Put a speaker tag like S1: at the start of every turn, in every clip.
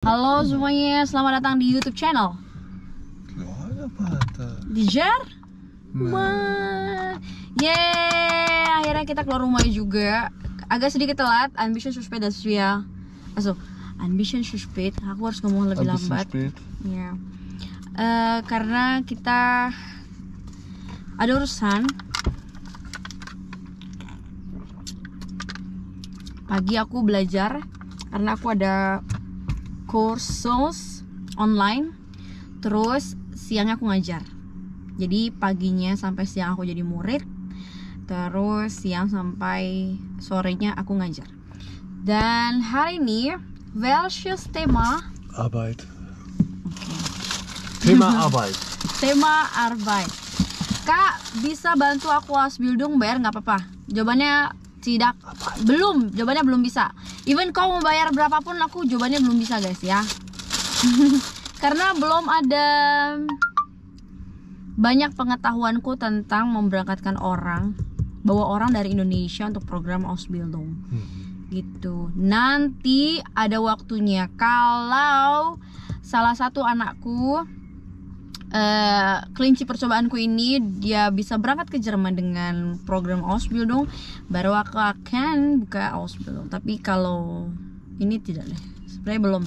S1: Halo semuanya, selamat datang di YouTube channel Dijar. Yeay, akhirnya kita keluar rumah juga. Agak sedikit telat, ambition suspect das wir. Also, ambition suspect, aku harus ngomong lebih lambat. Ya. Karena kita ada urusan. Pagi aku belajar karena aku ada kursus online. Terus siangnya aku ngajar. Jadi paginya sampai siang aku jadi murid. Terus siang sampai sorenya aku ngajar. Dan hari ini welches Thema?
S2: Arbeit. Thema Arbeit.
S1: Tema Arbeit. Kak, bisa bantu aku Ausbildung bayar nggak apa-apa? Jawabannya tidak. Belum. Jawabannya belum bisa. Even kau mau bayar berapapun, aku jawabannya belum bisa guys ya. Karena belum ada banyak pengetahuanku tentang memberangkatkan orang, bawa orang dari Indonesia untuk program Ausbildung. Gitu. Nanti ada waktunya kalau salah satu anakku kelinci percobaanku ini dia bisa berangkat ke Jerman dengan program Ausbildung, baru aku akan buka Ausbildung. Tapi kalau ini tidak deh, sebenarnya belum.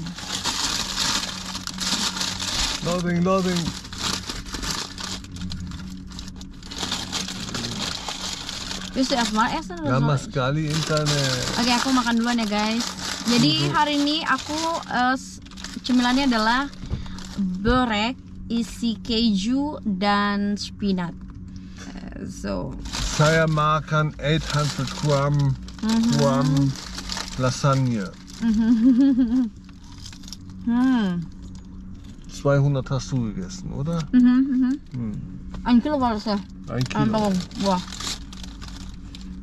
S2: Loading.
S1: Terus erstmal essen oder
S2: Lama
S1: so?
S2: sekali internet.
S1: Oke, aku makan duluan ya guys. Jadi hari ini aku cemilannya adalah börek isi keju dan spinat.
S2: Saya makan 800 Gramm Lasagne. 200 hast du gegessen, oder?
S1: 1 Kilo war das ja.
S2: 1 Kilo.
S1: Wah.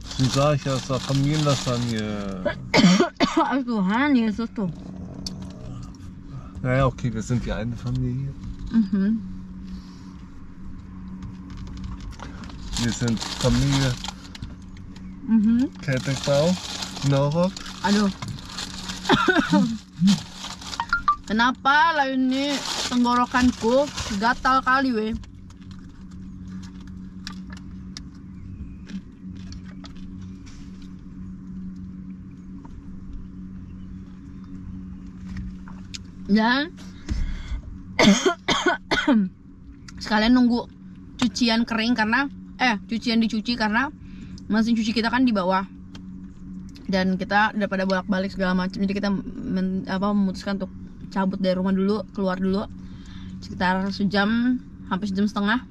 S2: So sag ich ja, es war Familienlasagne.
S1: Tuhan Yesus tuh.
S2: Naja, okay, wir sind ja eine Familie. Wir sind Familie Käthigbau, Norok.
S1: Aduh. Kenapa lah ini tenggorokanku gatal kali weh. Dan sekalian nunggu cucian kering karena cucian dicuci karena mesin cuci kita kan di bawah dan kita udah pada bolak-balik segala macam. Jadi kita memutuskan untuk cabut dari rumah dulu, keluar dulu sekitar sejam, hampir sejam setengah,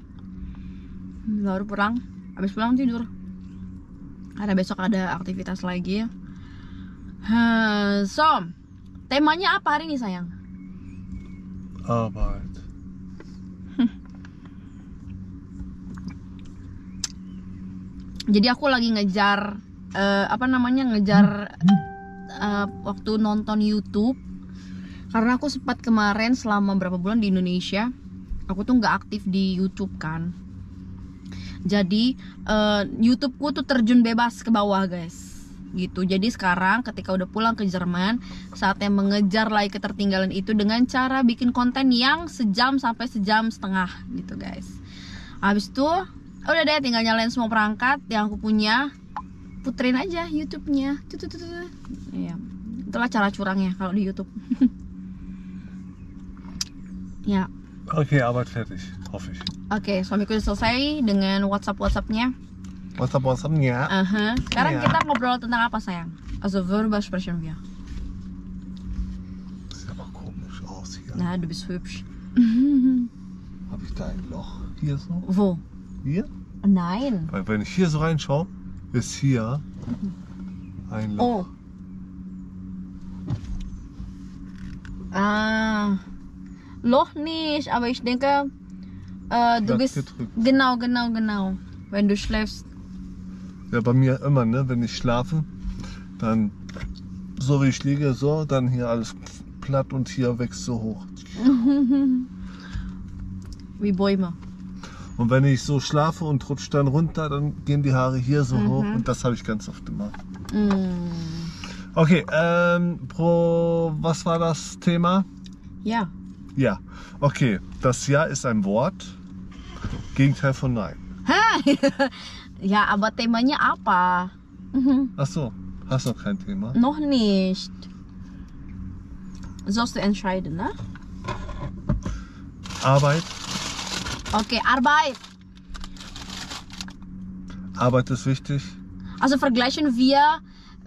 S1: baru pulang. Habis pulang tidur karena besok ada aktivitas lagi. So temanya apa hari ini sayang?
S2: Arbeit.
S1: Jadi aku lagi ngejar waktu nonton YouTube. Karena aku sempat kemarin selama berapa bulan di Indonesia, aku tuh nggak aktif di YouTube kan. Jadi YouTubeku tuh terjun bebas ke bawah guys, gitu. Jadi sekarang ketika udah pulang ke Jerman, saatnya mengejar lagi ketertinggalan itu dengan cara bikin konten yang sejam sampai sejam setengah gitu guys. Habis itu udah deh, tinggal nyalain semua perangkat yang aku punya, puterin aja YouTube-nya. Iya, itulah cara curangnya kalau di YouTube. Ya.
S2: Okay, Arbeit fertig, hoffe ich.
S1: Oke, suamiku udah selesai dengan WhatsApp-nya.
S2: WhatsApp-nya?
S1: Sekarang
S2: Ja.
S1: kita ngobrol tentang apa sayang? Also worüber sprechen wir?
S2: Sieht aber komisch aus hier.
S1: Na, du bist hübsch.
S2: Habe ich da ein Loch? Hier so?
S1: Wo?
S2: Hier?
S1: Nein.
S2: Weil wenn ich hier so reinschaue, ist hier ein Loch.
S1: Oh. Loch nicht, aber ich denke, du bist
S2: gedrückt.
S1: genau. Wenn du schläfst.
S2: Ja, bei mir immer, ne? Wenn ich schlafe, dann so wie ich liege, so, dann hier alles platt und hier wächst so hoch.
S1: Wie Bäume.
S2: Und wenn ich so schlafe und rutsche dann runter, dann gehen die Haare hier so hoch und das habe ich ganz oft gemacht. Okay, was war das Thema?
S1: Ja.
S2: Ja. Okay, das Ja ist ein Wort. Gegenteil von Nein.
S1: Ja, aber temanya apa?
S2: Ach so, hast noch kein Thema?
S1: Noch nicht. Sollst du entscheiden, ne?
S2: Arbeit.
S1: Okay, Arbeit.
S2: Arbeit ist wichtig.
S1: Also vergleichen wir,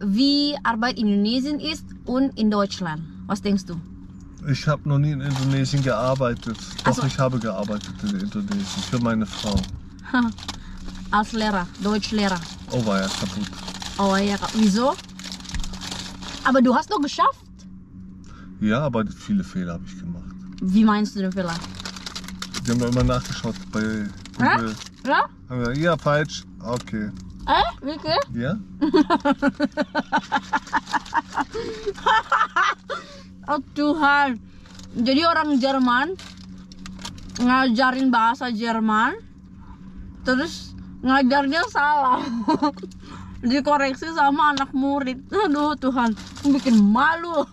S1: wie Arbeit in Indonesien ist und in Deutschland. Was denkst du?
S2: Ich habe noch nie in Indonesien gearbeitet. Doch,
S1: Also-
S2: ich habe gearbeitet in Indonesien für meine Frau.
S1: Als Lehrer, Deutschlehrer.
S2: Oh, war ja kaputt.
S1: Oh ja, wieso? Aber du hast doch geschafft.
S2: Ja, aber viele Fehler habe ich gemacht.
S1: Wie meinst du den Fehler?
S2: Die haben da immer nachgeschaut bei Google.
S1: Ja?
S2: Haben gesagt, ja, falsch. Okay.
S1: Wirklich?
S2: Ja?
S1: Oh Tuhan. Jadi orang Jerman ngajarin bahasa Jerman, terus ngajarnya salah. Dikoreksi sama anak murid. Aduh Tuhan, bikin malu.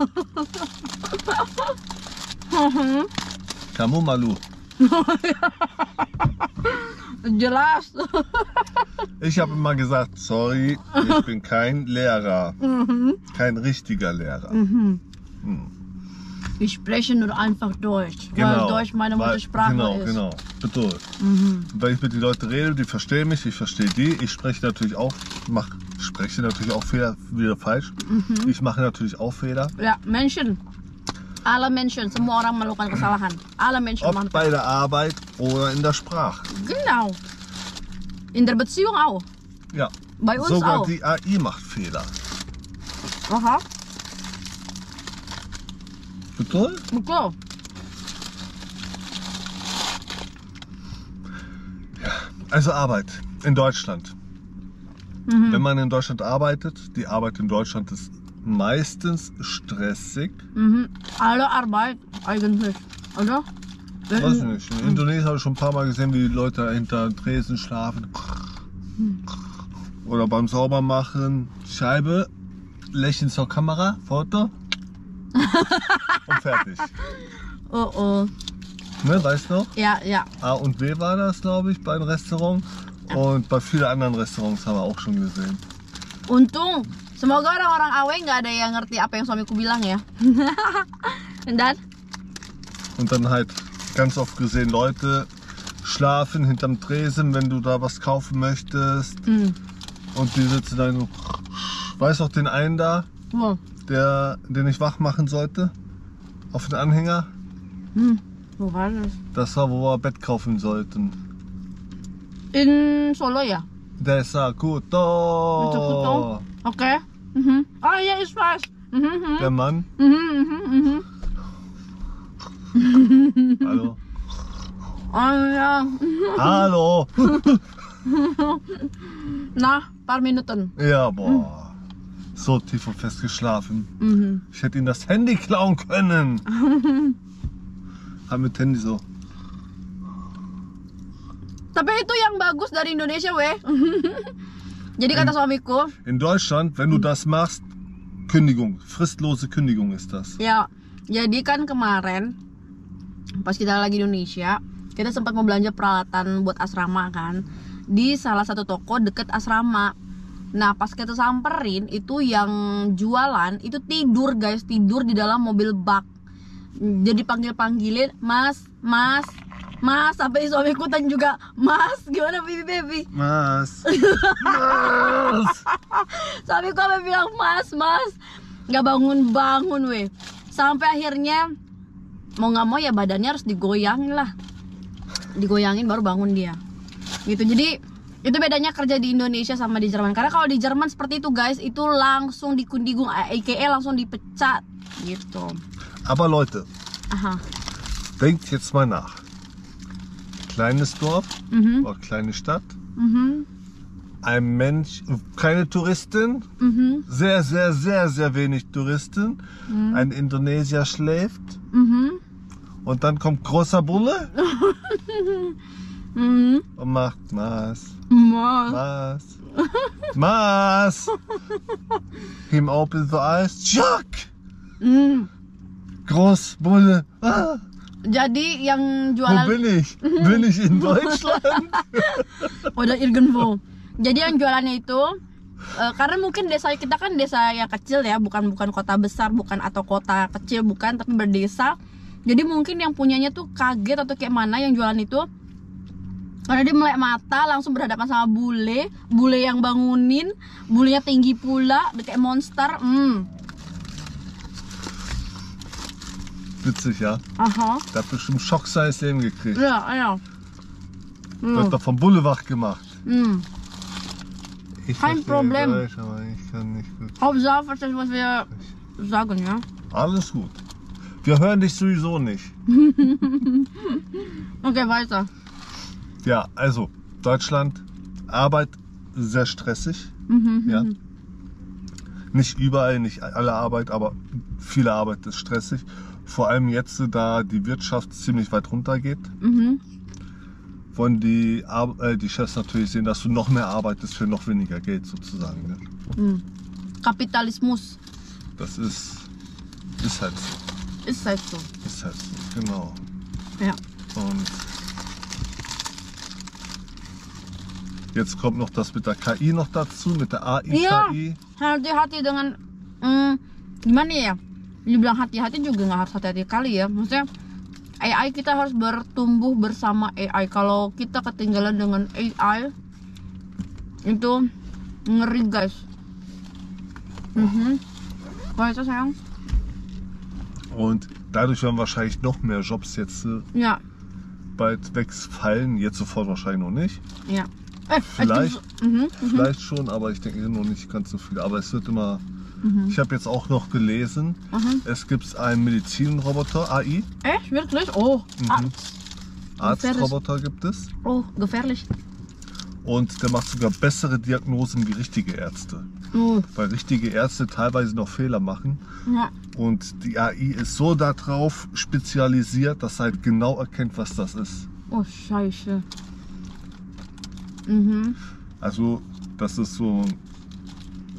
S2: Kamu malu.
S1: Jelas.
S2: Ich habe immer gesagt, sorry, ich bin kein Lehrer. Kein richtiger Lehrer.
S1: Ich spreche nur einfach Deutsch, weil
S2: Genau,
S1: Deutsch meine Muttersprache ist.
S2: Genau, betul. Weil ich mit den Leuten rede, die verstehen mich, ich verstehe die. Ich spreche natürlich auch, spreche natürlich auch Fehler, wieder falsch. Ich mache natürlich auch Fehler.
S1: Ja, Menschen. Alle Menschen, semua orang melakukan kesalahan. Alle Menschen
S2: Ob
S1: machen.
S2: bei der Arbeit oder in der Sprache.
S1: Genau. In der Beziehung auch.
S2: Ja.
S1: Bei uns
S2: Sogar
S1: auch.
S2: die AI macht Fehler.
S1: Aha,
S2: Betul?
S1: betul.
S2: Also Arbeit in Deutschland. Wenn man in Deutschland arbeitet, die Arbeit in Deutschland ist meistens stressig.
S1: Alle Arbeit eigentlich, oder?
S2: Weiß ich nicht. In Indonesien habe ich schon ein paar Mal gesehen, wie die Leute hinter Tresen schlafen. Oder beim Saubermachen. Scheibe, lächeln zur Kamera, Foto. Und fertig.
S1: Oh oh.
S2: Ne, weißt du noch?
S1: Ja, ja.
S2: A und B war das, glaube ich, bei einem Restaurant. Und bei vielen anderen Restaurants haben wir auch schon gesehen.
S1: Untung, semoga orang-orang Awe nggak ada yang ngerti apa yang suamiku bilang ya. Dan
S2: Und dann halt ganz oft gesehen, Leute schlafen hinterm Tresen, wenn du da was kaufen möchtest. Und die sitzen dann so. Weißt du auch den einen da,
S1: wow.
S2: den ich wach machen sollte? Auf den Anhänger?
S1: Wo war das?
S2: Das war, wo wir Bett kaufen sollten.
S1: In Solo ya?
S2: Desa Kuto.
S1: Itu Kuto. Oke. Oh iya, ich weiß.
S2: Der Mann. Hallo.
S1: Oh ja.
S2: Hallo.
S1: Nah, paar Minuten.
S2: Ja, boah. So tief und fest geschlafen. Ich hätte ihm das Handy klauen können. Hab mit Handy so.
S1: Tapi itu yang bagus dari Indonesia, weh. Jadi kata suamiku,
S2: In Deutschland, wenn du das machst, Kündigung, fristlose Kündigung ist das.
S1: ya, jadi kan kemarin pas kita lagi di Indonesia, kita sempat mau belanja peralatan buat asrama kan di salah satu toko deket asrama. Nah, pas kita samperin itu yang jualan itu tidur, guys, tidur di dalam mobil bak. Jadi panggil-panggilin, "Mas, Mas, Mas," sampai suamiku tanya juga, "Mas, gimana baby?"
S2: Mas. Mas.
S1: Suamiku sampai bilang, "Mas, Mas." Nggak bangun-bangun, weh. Sampai akhirnya mau nggak mau ya badannya harus digoyangin lah. Digoyangin baru bangun dia. Gitu. Jadi itu bedanya kerja di Indonesia sama di Jerman. Karena kalau di Jerman seperti itu, guys, itu langsung dikundigung, aka langsung dipecat gitu.
S2: Aber Leute,
S1: Aha.
S2: denkt jetzt mal nach. Kleines Dorf oder kleine Stadt. Ein Mensch, keine Touristin, sehr, sehr, sehr, sehr wenig Touristen. Ein Indonesier schläft und dann kommt großer Bulle und macht Mas,
S1: Mas.
S2: Mas. Mas! Him open the eyes. Jack! Groß, Bulle. Ah.
S1: Jadi yang
S2: Wo
S1: jualan
S2: bin ich? Bin ich in Deutschland?
S1: Oder irgendwo. Jadi yang jualannya itu karena mungkin desa kita kan desa yang kecil ya, bukan kota besar, bukan atau kota kecil, bukan, tapi berdesa. Jadi mungkin yang punyanya tuh kaget atau kayak mana yang jualan itu, karena dia melek mata langsung berhadapan sama bule yang bangunin, bulenya tinggi pula, kayak monster.
S2: Witzig, ja?
S1: Aha.
S2: Der hat bestimmt Schock seines Lebens gekriegt.
S1: Ja.
S2: Der hat doch vom Bulle wach gemacht. Ich
S1: Kein
S2: verstehe
S1: Problem.
S2: Deutsch, aber ich kann nicht gut.
S1: Hauptsache verstehst, was wir sagen, ja?
S2: Alles gut. Wir hören dich sowieso nicht.
S1: Okay, weiter.
S2: Ja, also Deutschland, Arbeit sehr stressig. Ja. Nicht überall, nicht alle Arbeit, aber viele Arbeit ist stressig. Vor allem jetzt, da die Wirtschaft ziemlich weit runter geht. Wollen die Chefs natürlich sehen, dass du noch mehr arbeitest für noch weniger Geld sozusagen. Ne?
S1: Kapitalismus.
S2: Das ist halt so.
S1: Ist halt so.
S2: Ist halt so, genau.
S1: Ja.
S2: Und jetzt kommt noch das mit der KI noch dazu, mit der AI-KI.
S1: Iya, hati-hati dengan gimana ya? Dibilang hati-hati juga nggak harus hati-hati kali ya. Maksudnya AI kita harus bertumbuh bersama AI. Kalau kita ketinggalan dengan AI itu ngeri guys. Weiter sayang.
S2: Und dadurch werden wahrscheinlich noch mehr Jobs jetzt
S1: Ja.
S2: bald wegfallen. Jetzt sofort wahrscheinlich noch nicht.
S1: Ja.
S2: Vielleicht schon, aber ich denke noch nicht ganz so viel. Aber es wird immer. Ich habe jetzt auch noch gelesen, es gibt einen Medizinroboter, AI.
S1: Echt? Wirklich? Oh.
S2: Arztroboter gibt es.
S1: Oh, gefährlich.
S2: Und der macht sogar bessere Diagnosen wie richtige Ärzte.
S1: Oh.
S2: Weil richtige Ärzte teilweise noch Fehler machen.
S1: Ja.
S2: Und die AI ist so darauf spezialisiert, dass er halt genau erkennt, was das ist.
S1: Oh, scheiße.
S2: Also das ist so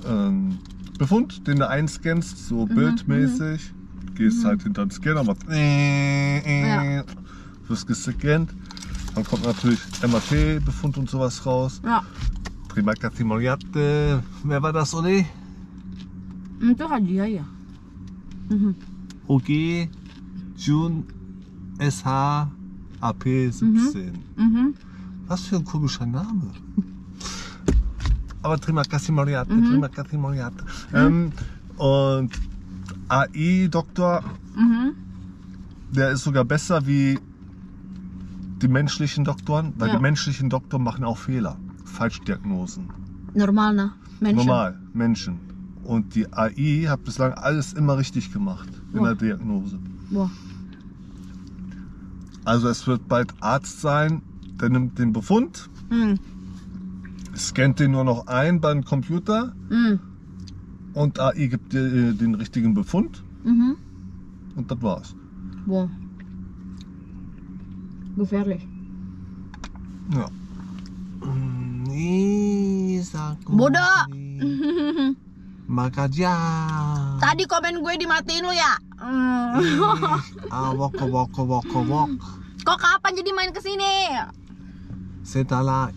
S2: ein Befund, den du einscannst, so bildmäßig. Gehst halt hinter den Scanner, machst wirst gescannt. Dann kommt natürlich MRT-Befund und sowas raus.
S1: Ja.
S2: Prima Catimoriate. Wer war das, Oli?
S1: Itu hadiah ya.
S2: OG June SH AP 17. Was für ein komischer Name. Aber Prima Catimoriate, Prima Catimoriate. Und AI-Doktor, der ist sogar besser wie die menschlichen Doktoren, weil
S1: Ja.
S2: die menschlichen Doktoren machen auch Fehler. Falschdiagnosen.
S1: Normal, ne? Menschen.
S2: Normal, Menschen. Und die AI hat bislang alles immer richtig gemacht in der Diagnose.
S1: Boah.
S2: Also es wird bald Arzt sein, der nimmt den Befund, scannt den nur noch ein beim Computer und AI gibt dir den richtigen Befund und das war's.
S1: Boah. Gefährlich.
S2: Ja.
S1: Bodoh.
S2: Makaja.
S1: Tadi komen gue dimatiin lu ya?
S2: Wok.
S1: Kok kapan jadi main kesini?
S2: Setelah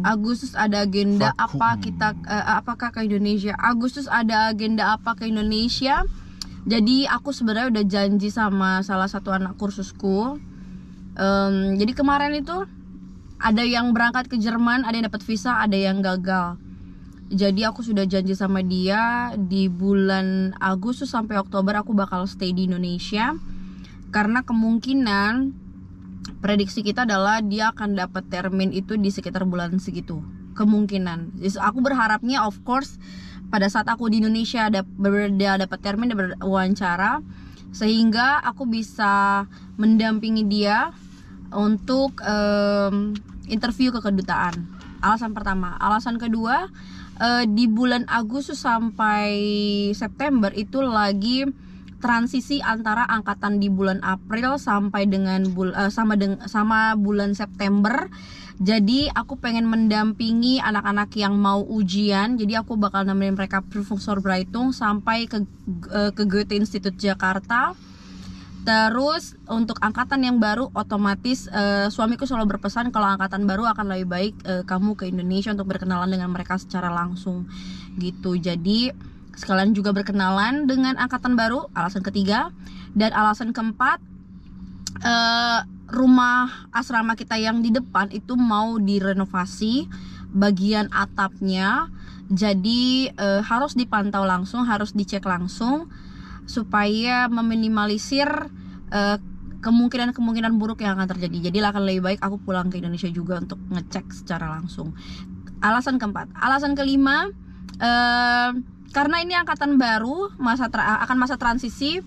S1: Agustus ada agenda apa apakah ke Indonesia? Agustus ada agenda apa ke Indonesia? Jadi aku sebenarnya udah janji sama salah satu anak kursusku. Jadi kemarin itu ada yang berangkat ke Jerman, ada yang dapat visa, ada yang gagal. Jadi aku sudah janji sama dia di bulan Agustus sampai Oktober aku bakal stay di Indonesia. Karena kemungkinan prediksi kita adalah dia akan dapat termin itu di sekitar bulan segitu. Kemungkinan. Jadi aku berharapnya of course pada saat aku di Indonesia dia dapat termin, dia berwawancara, sehingga aku bisa mendampingi dia untuk interview ke kedutaan. Alasan pertama. Alasan kedua, di bulan Agustus sampai September itu lagi transisi antara angkatan di bulan April sampai dengan sama bulan September. Jadi aku pengen mendampingi anak-anak yang mau ujian. Jadi aku bakal nemenin mereka Prüfungsvorbereitung sampai ke Goethe Institut Jakarta. Terus untuk angkatan yang baru, otomatis suamiku selalu berpesan kalau angkatan baru akan lebih baik kamu ke Indonesia untuk berkenalan dengan mereka secara langsung gitu. Jadi sekalian juga berkenalan dengan angkatan baru, alasan ketiga. Dan alasan keempat, rumah asrama kita yang di depan itu mau direnovasi bagian atapnya. Jadi harus dipantau langsung, harus dicek langsung supaya meminimalisir kemungkinan buruk yang akan terjadi. Jadi akan lebih baik aku pulang ke Indonesia juga untuk ngecek secara langsung. Alasan keempat. Alasan kelima, karena ini angkatan baru, akan masa transisi,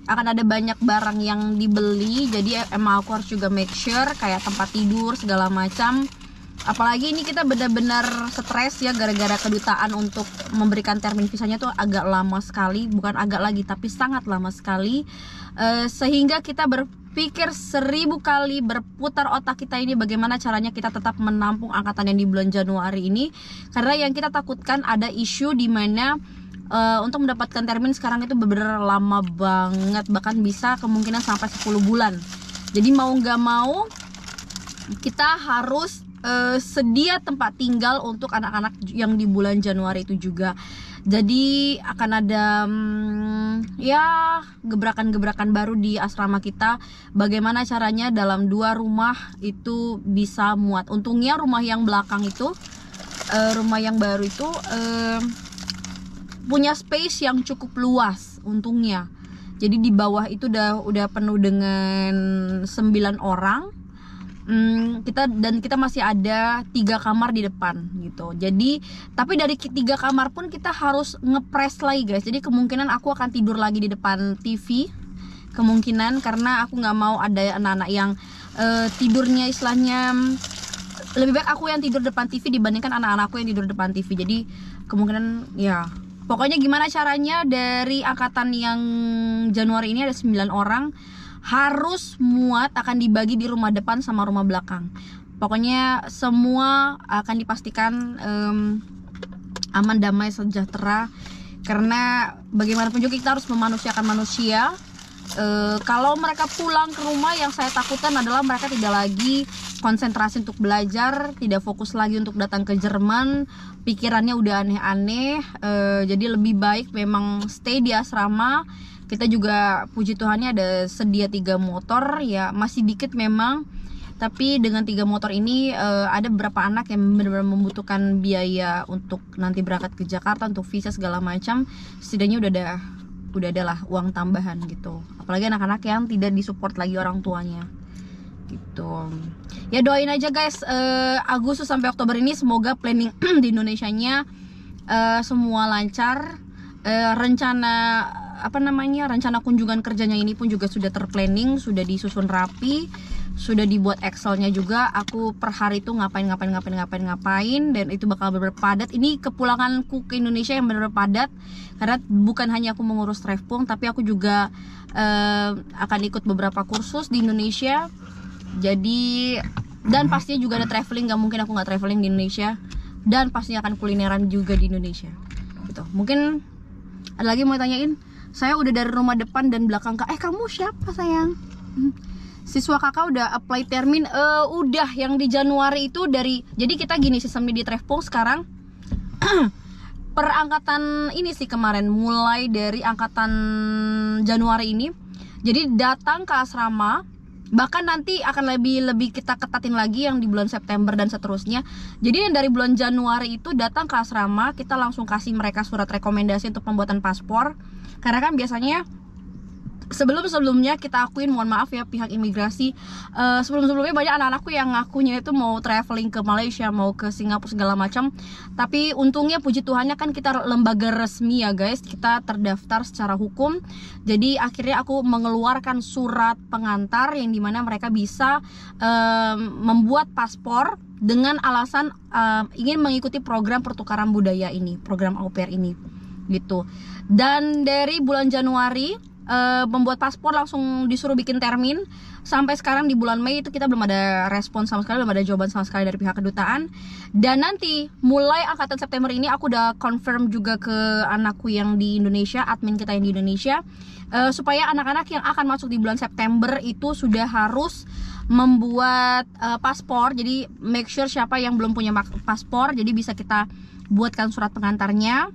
S1: akan ada banyak barang yang dibeli. Jadi emang aku harus juga make sure kayak tempat tidur segala macam. Apalagi ini kita benar-benar stres ya, gara-gara kedutaan untuk memberikan termin visanya tuh agak lama sekali. Bukan agak lagi, tapi sangat lama sekali. Sehingga kita berpikir 1000 kali, berputar otak kita ini bagaimana caranya kita tetap menampung angkatan yang di bulan Januari ini. Karena yang kita takutkan ada isu di mana untuk mendapatkan termin sekarang itu benar-benar lama banget, bahkan bisa kemungkinan sampai 10 bulan. Jadi mau nggak mau kita harus sedia tempat tinggal untuk anak-anak yang di bulan Januari itu juga. Jadi akan ada ya gebrakan-gebrakan baru di asrama kita. Bagaimana caranya dalam 2 rumah itu bisa muat. Untungnya rumah yang belakang itu, rumah yang baru itu punya space yang cukup luas untungnya. Jadi di bawah itu udah penuh dengan 9 orang. Kita masih ada 3 kamar di depan gitu. Jadi tapi dari 3 kamar pun kita harus ngepres lagi guys. Jadi kemungkinan aku akan tidur lagi di depan TV, kemungkinan, karena aku nggak mau ada anak-anak yang tidurnya istilahnya, lebih baik aku yang tidur depan TV dibandingkan anak-anakku yang tidur depan TV. Jadi kemungkinan ya pokoknya gimana caranya dari angkatan yang Januari ini ada 9 orang harus muat, akan dibagi di rumah depan sama rumah belakang. Pokoknya semua akan dipastikan aman, damai, sejahtera. Karena bagaimanapun juga kita harus memanusiakan manusia. Kalau mereka pulang ke rumah, yang saya takutkan adalah mereka tidak lagi konsentrasi untuk belajar, tidak fokus lagi untuk datang ke Jerman, pikirannya udah aneh-aneh. Jadi lebih baik memang stay di asrama. Kita juga puji Tuhannya ada sedia 3 motor, ya masih dikit memang, tapi dengan 3 motor ini ada beberapa anak yang benar-benar membutuhkan biaya untuk nanti berangkat ke Jakarta untuk visa segala macam. Setidaknya udah ada lah uang tambahan gitu. Apalagi anak-anak yang tidak disupport lagi orang tuanya gitu. Ya doain aja guys, Agustus sampai Oktober ini semoga planning di Indonesianya semua lancar. Rencana kunjungan kerjanya ini pun juga sudah terplanning, sudah disusun rapi, sudah dibuat Excelnya juga. Aku per hari itu ngapain, dan itu bakal benar-benar padat. Ini kepulanganku ke Indonesia yang benar-benar padat, karena bukan hanya aku mengurus Trefpung, tapi aku juga akan ikut beberapa kursus di Indonesia. Jadi dan pastinya juga ada traveling, gak mungkin aku nggak traveling di Indonesia. Dan pastinya akan kulineran juga di Indonesia gitu. Mungkin ada lagi mau tanyain? Saya udah dari rumah depan dan belakang kak. Kamu siapa sayang? Siswa kakak udah apply termin? Udah, yang di Januari itu dari. Jadi kita gini sistemnya di Trefpung sekarang. Per angkatan ini sih kemarin, mulai dari angkatan Januari ini. Jadi datang ke asrama, bahkan nanti akan lebih kita ketatin lagi yang di bulan September dan seterusnya. Jadi yang dari bulan Januari itu datang ke asrama, kita langsung kasih mereka surat rekomendasi untuk pembuatan paspor. Karena kan biasanya sebelum-sebelumnya kita akuin, mohon maaf ya pihak imigrasi, sebelum-sebelumnya banyak anak-anakku yang ngakunya itu mau traveling ke Malaysia, mau ke Singapura segala macam. Tapi untungnya puji Tuhannya kan kita lembaga resmi ya guys, kita terdaftar secara hukum. Jadi akhirnya aku mengeluarkan surat pengantar yang dimana mereka bisa membuat paspor dengan alasan ingin mengikuti program pertukaran budaya ini, program au pair ini gitu. Dan dari bulan Januari membuat paspor langsung disuruh bikin termin. Sampai sekarang di bulan Mei itu kita belum ada respon sama sekali, belum ada jawaban sama sekali dari pihak kedutaan. Dan nanti mulai angkatan September ini aku udah confirm juga ke anakku yang di Indonesia, admin kita yang di Indonesia, supaya anak-anak yang akan masuk di bulan September itu sudah harus membuat paspor. Jadi make sure siapa yang belum punya paspor, jadi bisa kita buatkan surat pengantarnya,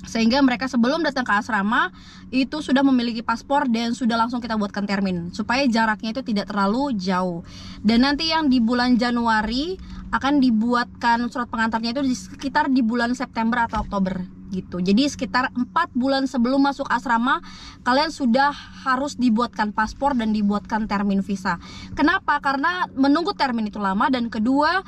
S1: sehingga mereka sebelum datang ke asrama itu sudah memiliki paspor dan sudah langsung kita buatkan termin, supaya jaraknya itu tidak terlalu jauh. Dan nanti yang di bulan Januari akan dibuatkan surat pengantarnya itu sekitar di bulan September atau Oktober gitu. Jadi sekitar 4 bulan sebelum masuk asrama kalian sudah harus dibuatkan paspor dan dibuatkan termin visa. Kenapa? Karena menunggu termin itu lama, dan kedua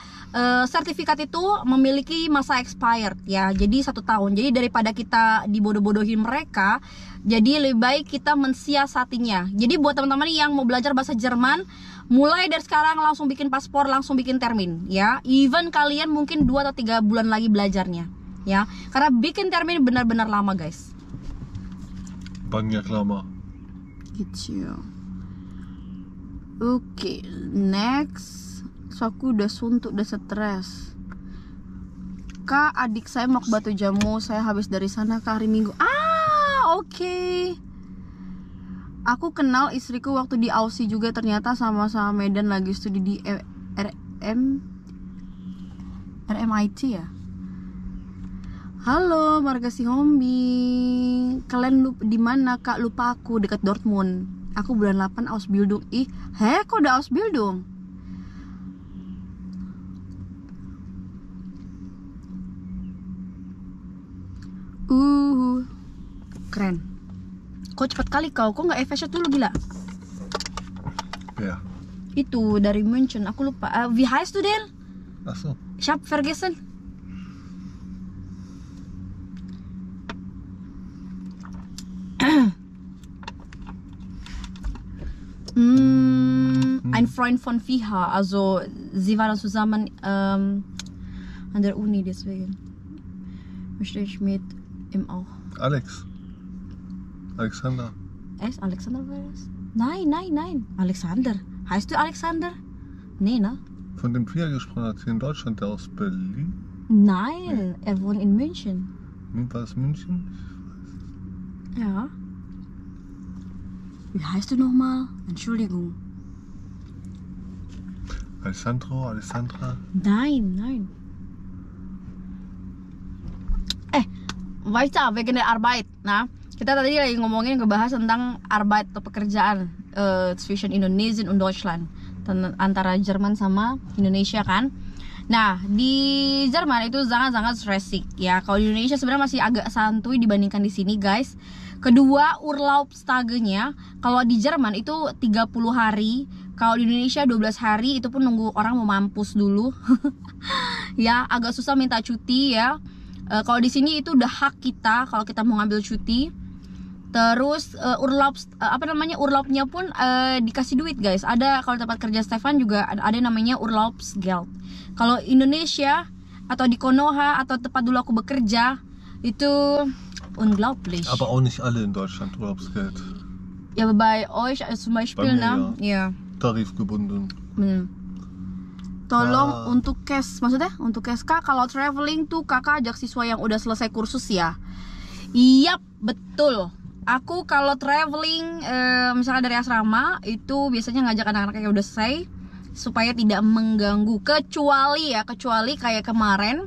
S1: sertifikat itu memiliki masa expired ya, jadi 1 tahun. Jadi daripada kita dibodoh-bodohin mereka, jadi lebih baik kita mensiasatinya. Jadi buat teman-teman yang mau belajar bahasa Jerman, mulai dari sekarang langsung bikin paspor, langsung bikin termin ya. Even kalian mungkin 2 atau 3 bulan lagi belajarnya ya, karena bikin termin benar-benar lama guys.
S2: Banyak lama
S1: Gitu. Oke, next. So aku udah suntuk, udah stres. Kak, adik saya mau ke Batu Jamu, saya habis dari sana ke hari Minggu. Oke. Aku kenal istriku waktu di Aussie juga, ternyata sama-sama Medan, lagi studi di RMIT ya. Halo, Margasi Hombi. Kalian di mana Kak? Lupa aku, dekat Dortmund. Aku bulan 8 Ausbildung. Kok udah Ausbildung? Keren. Kok cepat kali kau? Kok nggak efek dulu, gila?
S2: Ya.
S1: Itu dari München, aku lupa. Wie heißt du denn?
S2: Ach so.
S1: Ich hab vergessen. Ein Freund von Fiha, also sie waren zusammen an der Uni, deswegen möchte ich mit ihm auch.
S2: Alexander.
S1: Alexander war das? Nein. Alexander. Heißt du Alexander? Nee, ne?
S2: Von dem Flieger gesprochen hat, hier in Deutschland, der aus Berlin?
S1: Nein, er wohnt in München.
S2: War es München?
S1: Ja. Wie heißt du nochmal? Entschuldigung.
S2: Alessandra?
S1: Nein. Weiter, wegen der Arbeit. Nah, kita tadi lagi ngebahas tentang Arbeit atau pekerjaan zwischen Indonesia und Deutschland, antara Jerman sama Indonesia kan. Nah, di Jerman itu sangat-sangat stressing ya. Kalau di Indonesia sebenarnya masih agak santuy dibandingkan di sini, guys. Kedua, Urlaubstagenya kalau di Jerman itu 30 hari. Kalau di Indonesia 12 hari, itu pun nunggu orang mau mampus dulu. Ya, agak susah minta cuti ya. Kalau di sini itu udah hak kita kalau kita mau ngambil cuti. Terus urlaubnya pun dikasih duit, guys. Ada kalau tempat kerja Stefan juga ada namanya Urlaubsgeld. Kalau Indonesia atau di Konoha atau tempat dulu aku bekerja itu unglaublich.
S2: Aber auch nicht alle in Deutschland Urlaubsgeld.
S1: Ja, bei euch zum Beispiel,
S2: ne?
S1: Ja.
S2: Tarifgebunden.
S1: Tolong untuk cash, maksudnya untuk cash Kak, kalau traveling tuh kakak ajak siswa yang udah selesai kursus ya. Iya, betul. Aku kalau traveling misalnya dari asrama itu biasanya ngajak anak-anak yang udah selesai supaya tidak mengganggu, kecuali kayak kemarin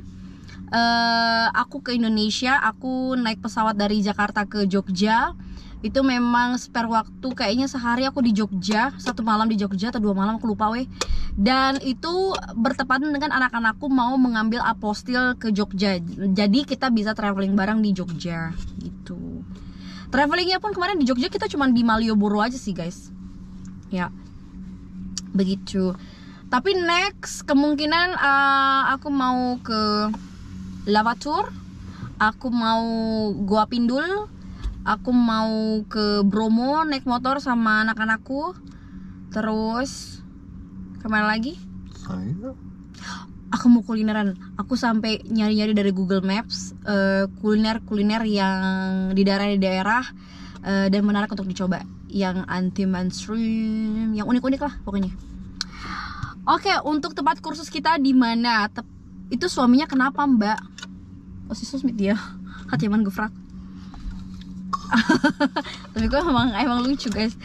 S1: aku ke Indonesia, aku naik pesawat dari Jakarta ke Jogja. Itu memang spare waktu kayaknya sehari aku di Jogja, 1 malam di Jogja atau 2 malam aku lupa weh. Dan itu bertepatan dengan anak-anakku mau mengambil apostil ke Jogja. Jadi kita bisa traveling bareng di Jogja gitu. Travelingnya pun kemarin di Jogja kita cuma di Malioboro aja sih, guys. Ya. Begitu. Tapi next kemungkinan aku mau ke Lavatur, aku mau Goa Pindul, aku mau ke Bromo naik motor sama anak-anakku. Terus kemana lagi? Aku mau kulineran. Aku sampai nyari-nyari dari Google Maps kuliner-kuliner yang di daerah dan menarik untuk dicoba, yang anti mainstream, yang unik-unik lah pokoknya. Oke, untuk tempat kursus kita di mana? Itu suaminya kenapa, Mbak? Oh, si Susmit dia. Hati emang gefrak. Tapi gue emang lucu, guys.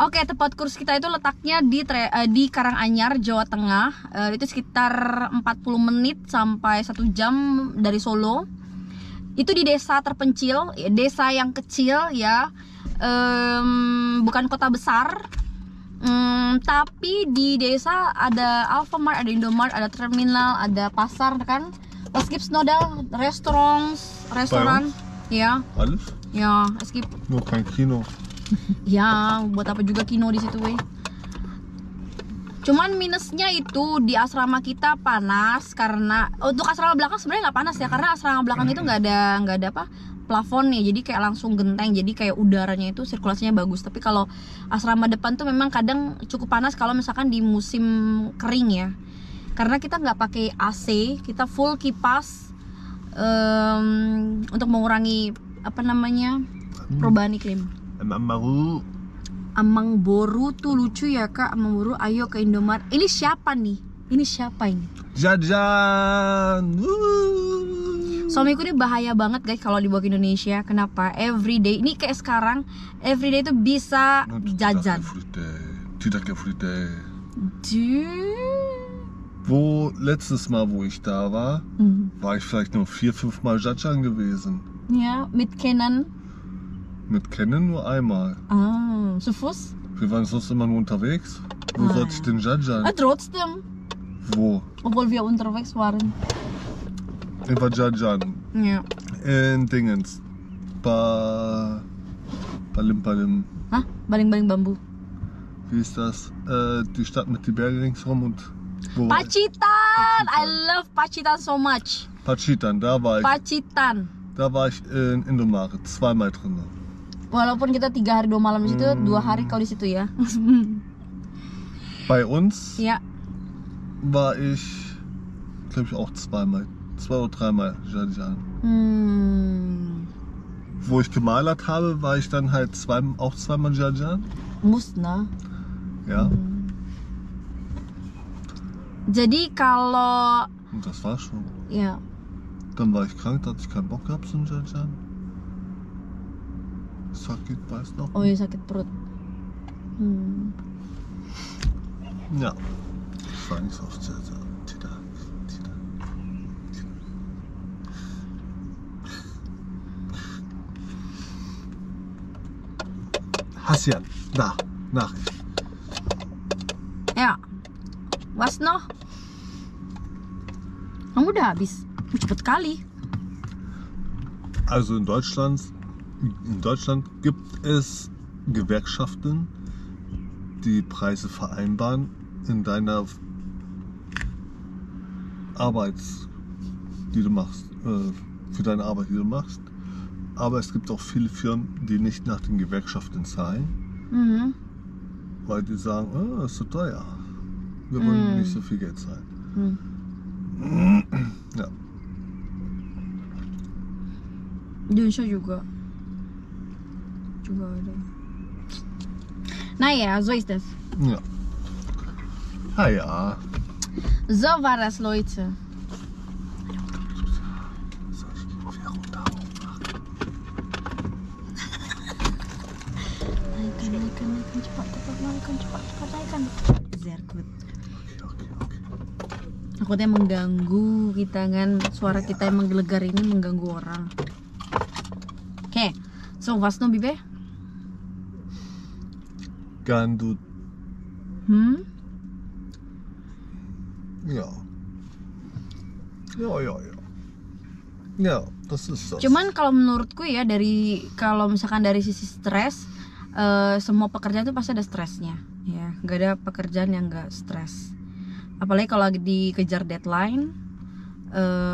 S1: Oke, tempat kursus kita itu letaknya di Karanganyar, Jawa Tengah. Itu sekitar 40 menit sampai 1 jam dari Solo. Itu di desa terpencil, desa yang kecil ya, bukan kota besar. Tapi di desa ada Alfamart, ada Indomart, ada terminal, ada pasar kan. Was gibt's noch da? Restoran, ya.
S2: Alles?
S1: Ya, es gibt.
S2: Nur kein Kino.
S1: Ya, buat apa juga kino di situ, weh. Cuman minusnya itu di asrama kita panas, karena untuk asrama belakang sebenarnya nggak panas ya, karena asrama belakang itu nggak ada apa plafon nih, jadi kayak langsung genteng, jadi kayak udaranya itu sirkulasinya bagus. Tapi kalau asrama depan tuh memang kadang cukup panas kalau misalkan di musim kering ya, karena kita nggak pakai AC, kita full kipas untuk mengurangi apa namanya perubahan iklim. Amang Boru tuh lucu ya Kak, Amang Boru ayo ke Indomaret. Ini siapa nih? Ini siapa ini?
S2: Jajan.
S1: Suamiku ini bahaya banget guys kalau dibawa ke Indonesia. Kenapa? Everyday, ini kayak sekarang everyday itu bisa jajan.
S2: Tidak Wo letztes Mal, wo ich da war, war ich vielleicht nur 4-5 Mal Jajan gewesen.
S1: Ja, mit Kennen.
S2: Mit Kennen nur einmal.
S1: Ah, zu Fuß?
S2: Wir waren sonst immer nur unterwegs. Wo sollte ich denn Jajan?
S1: Trotzdem.
S2: Wo?
S1: Obwohl wir unterwegs waren.
S2: In Jajan.
S1: Ja.
S2: In Dingens. Balim.
S1: Hah? Baling-baling bambu.
S2: Wie ist das? Die Stadt mit den Bergen ringsherum und wo?
S1: Pacitan! I love Pacitan so much.
S2: Pacitan, da war ich.
S1: Pacitan.
S2: Da war ich in Indomaret, 2-mal drin.
S1: Walaupun kita 3 hari 2 malam di situ, 2 hari kau di situ ya.
S2: Bei uns
S1: ja.
S2: war ich, glaube ich, auch 2-mal, 2 oder 3-mal Jajan. Wo ich gemalert habe, war ich dann halt auch 2-mal Jajan.
S1: Muss, ne?
S2: Ja.
S1: Jadi kalau
S2: Und das war schon.
S1: Ja.
S2: Dann war ich krank, da hatte ich keinen Bock gehabt zum Jajan. Sakit, weiß noch.
S1: Oh iya, sakit perut.
S2: Ja. Ich war nicht so oft Jajan. Tidak. Hasyan, da, Nachricht.
S1: Ya. Was noch? Kamu udah habis? Cepet kali.
S2: Also in Deutschland gibt es Gewerkschaften, die Preise vereinbaren in deiner Arbeit, die du machst, für deine Arbeit, die du machst. Aber es gibt auch viele Firmen, die nicht nach den Gewerkschaften zahlen, weil die sagen, oh, das ist so teuer. Wir wollen nicht so viel Geld zahlen. Ja.
S1: Di Indonesia juga ada. Naja, so ist das.
S2: Ja. Ah ja.
S1: So war das, Leute. Naikkan, cepat, naikkan. Sehr gut. Takutnya mengganggu kita kan, suara kita yang menggelegar ini mengganggu orang. Oke, so was noch, Bibe?
S2: Gandut. Ja. Ja, das ist das.
S1: Cuman kalau menurutku ya, kalau misalkan dari sisi stres, semua pekerjaan itu pasti ada stresnya, ya. Gak ada pekerjaan yang gak stres. Apalagi kalau lagi dikejar deadline,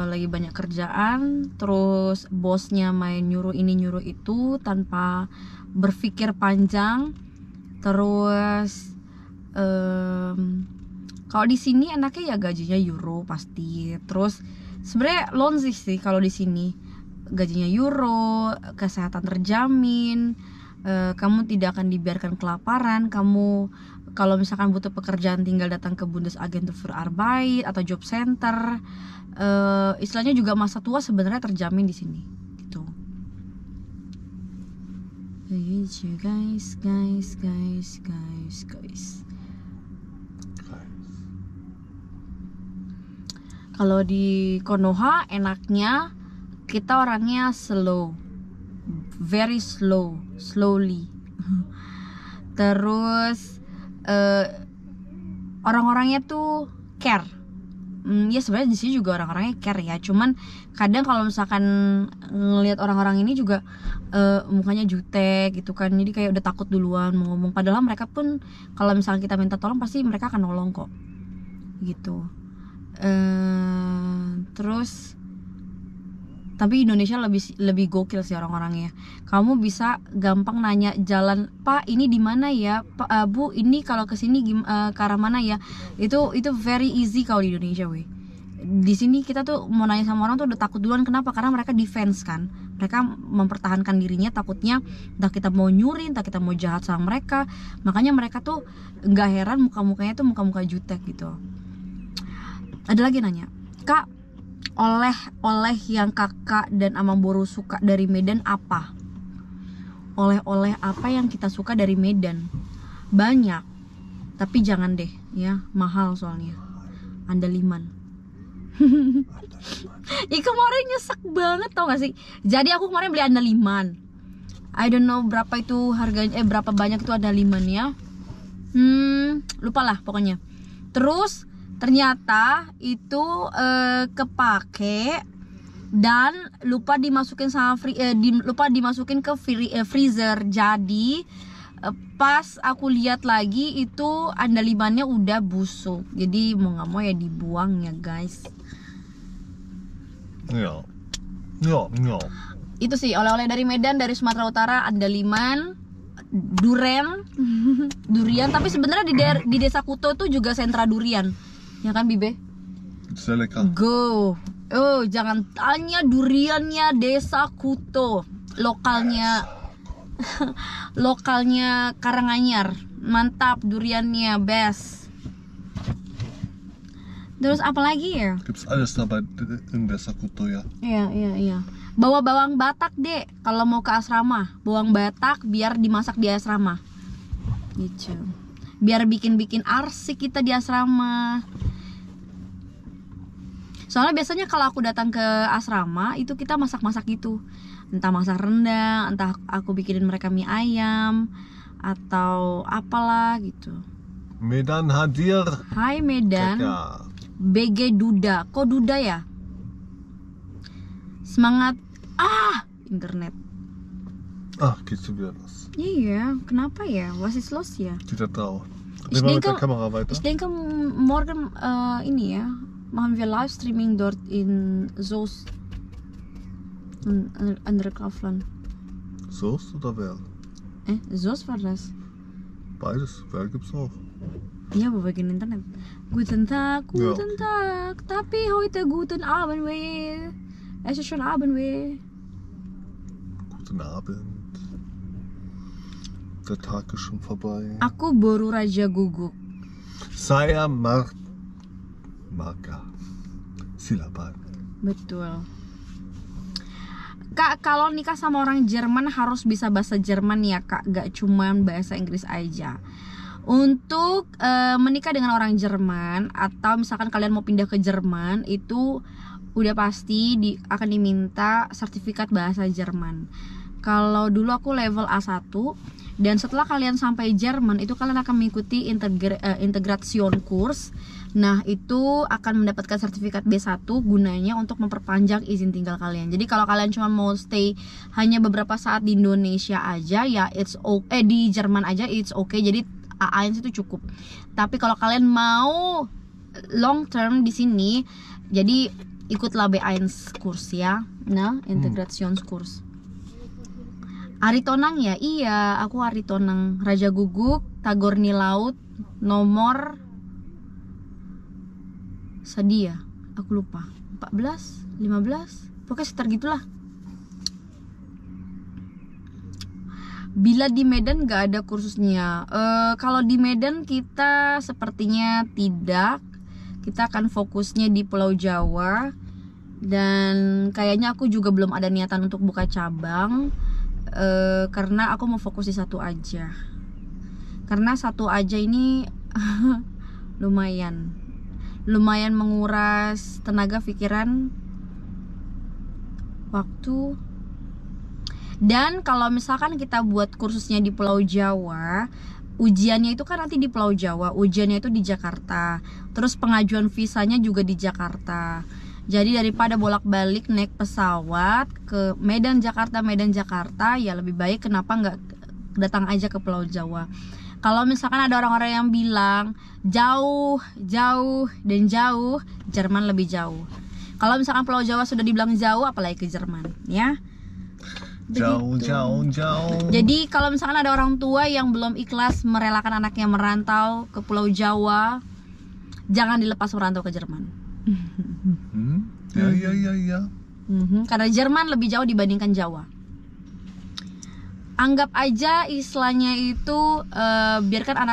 S1: lagi banyak kerjaan, terus bosnya main nyuruh ini nyuruh itu tanpa berpikir panjang. Terus kalau di sini enaknya ya gajinya euro pasti. Terus sebenarnya sih kalau di sini gajinya euro, kesehatan terjamin, kamu tidak akan dibiarkan kelaparan. Kamu kalau misalkan butuh pekerjaan tinggal datang ke Bundesagentur für Arbeit atau job center. Istilahnya juga masa tua sebenarnya terjamin di sini gitu. Guys. Kalau di Konoha enaknya kita orangnya slow, very slowly. Terus orang-orangnya tuh care. Ya sebenarnya di sini juga orang-orangnya care ya. Cuman kadang kalau misalkan ngelihat orang-orang ini juga mukanya jutek gitu kan. Jadi kayak udah takut duluan mau ngomong. Padahal mereka pun kalau misalkan kita minta tolong pasti mereka akan nolong kok. Gitu. Terus tapi Indonesia lebih gokil sih orang-orangnya. Kamu bisa gampang nanya jalan, Pak ini di mana ya, Pak, Bu ini kalau kesini ke arah mana ya. Itu very easy kalau di Indonesia weh. Di sini kita tuh mau nanya sama orang tuh udah takut duluan. Kenapa? Karena mereka defense kan. Mereka mempertahankan dirinya, takutnya entah kita mau nyuri, entah kita mau jahat sama mereka. Makanya mereka tuh nggak heran muka-mukanya tuh muka-muka jutek gitu. Ada lagi nanya, Kak, oleh yang kakak dan Amang Boru suka dari Medan apa? Oleh-oleh apa yang kita suka dari Medan? Banyak, tapi jangan deh ya, mahal soalnya. Andaliman. Kemarin nyesek banget tau gak sih? Jadi aku kemarin beli andaliman. I don't know berapa itu harganya, berapa banyak itu andalimannya. Lupa lah pokoknya. Terus ternyata itu kepake dan lupa dimasukin sama lupa dimasukin ke freezer. Jadi pas aku lihat lagi itu andalimannya udah busuk. Jadi mau nggak mau ya dibuang ya guys.
S2: Ya.
S1: Itu sih oleh-oleh dari Medan, dari Sumatera Utara, andaliman, durian. Tapi sebenarnya di desa Kuto tuh juga sentra durian. Ya kan Bibe?
S2: Sehr lecker.
S1: Go. Oh, jangan tanya duriannya desa Kuto. Lokalnya Karanganyar. Mantap duriannya, best. Terus apa lagi ya?
S2: Gibt's alles dabei in Desa Kuto ya?
S1: Iya. Bawa bawang Batak, Dek, kalau mau ke asrama. Bawang Batak biar dimasak di asrama. Gitu. Biar bikin arsik kita di asrama. Soalnya biasanya kalau aku datang ke asrama itu kita masak-masak gitu. Entah masak rendang, entah aku bikinin mereka mie ayam atau apalah gitu.
S2: Medan hadir.
S1: Hai Medan.
S2: Kaka.
S1: BG Duda. Kok Duda ya? Semangat. Internet.
S2: Geht schon wieder los.
S1: Iya, kenapa ya? Was ist los ya?
S2: Tidak tahu.
S1: Ich
S2: Nehmen wir mit
S1: denke,
S2: der Kamera weiter.
S1: ich denke morgen ini ya, machen wir Livestreaming dort in Soos, andere Kaufland.
S2: Soest oder Werl?
S1: Soos war das.
S2: Beides. Werl gibt's auch.
S1: Iya, bagian internet. Guten Tag, tapi heute guten Abend weh. Es ist schon Abend weh.
S2: Guten Abend. Der Tag ist schon vorbei.
S1: Aku baru Raja Guguk.
S2: Saya Marga. Silaban.
S1: Betul. Kak, kalau nikah sama orang Jerman harus bisa bahasa Jerman ya Kak, gak cuman bahasa Inggris aja. Untuk menikah dengan orang Jerman atau misalkan kalian mau pindah ke Jerman, itu udah pasti akan diminta sertifikat bahasa Jerman. Kalau dulu aku level A1, dan setelah kalian sampai Jerman itu kalian akan mengikuti integration course. Nah, itu akan mendapatkan sertifikat B1 gunanya untuk memperpanjang izin tinggal kalian. Jadi kalau kalian cuma mau stay hanya beberapa saat di Indonesia aja ya it's okay, di Jerman aja it's okay. Jadi A1 itu cukup. Tapi kalau kalian mau long term di sini, jadi ikutlah B1 course ya. Nah, integration course. Aritonang ya? Iya, aku Aritonang. Raja Guguk, Tagorni Laut, nomor Sadia. Aku lupa. 14, 15, pokoknya sekitar gitulah. Bila di Medan nggak ada kursusnya. Kalau di Medan kita sepertinya tidak. Kita akan fokusnya di Pulau Jawa. Dan kayaknya aku juga belum ada niatan untuk buka cabang. Karena aku mau fokus di satu aja. Karena satu aja ini lumayan menguras tenaga, pikiran, waktu. Dan kalau misalkan kita buat kursusnya di Pulau Jawa, ujiannya itu kan nanti di Pulau Jawa, ujiannya itu di Jakarta, terus pengajuan visanya juga di Jakarta. Jadi daripada bolak-balik naik pesawat ke Medan Jakarta, ya lebih baik kenapa nggak datang aja ke Pulau Jawa. Kalau misalkan ada orang-orang yang bilang jauh, Jerman lebih jauh. Kalau misalkan Pulau Jawa sudah dibilang jauh, apalagi ke Jerman, ya.
S2: Jauh.
S1: Jadi kalau misalkan ada orang tua yang belum ikhlas merelakan anaknya merantau ke Pulau Jawa, jangan dilepas merantau ke Jerman.
S2: Ya.
S1: Karena Jerman lebih jauh dibandingkan Jawa. Anggap aja istilahnya itu biarkan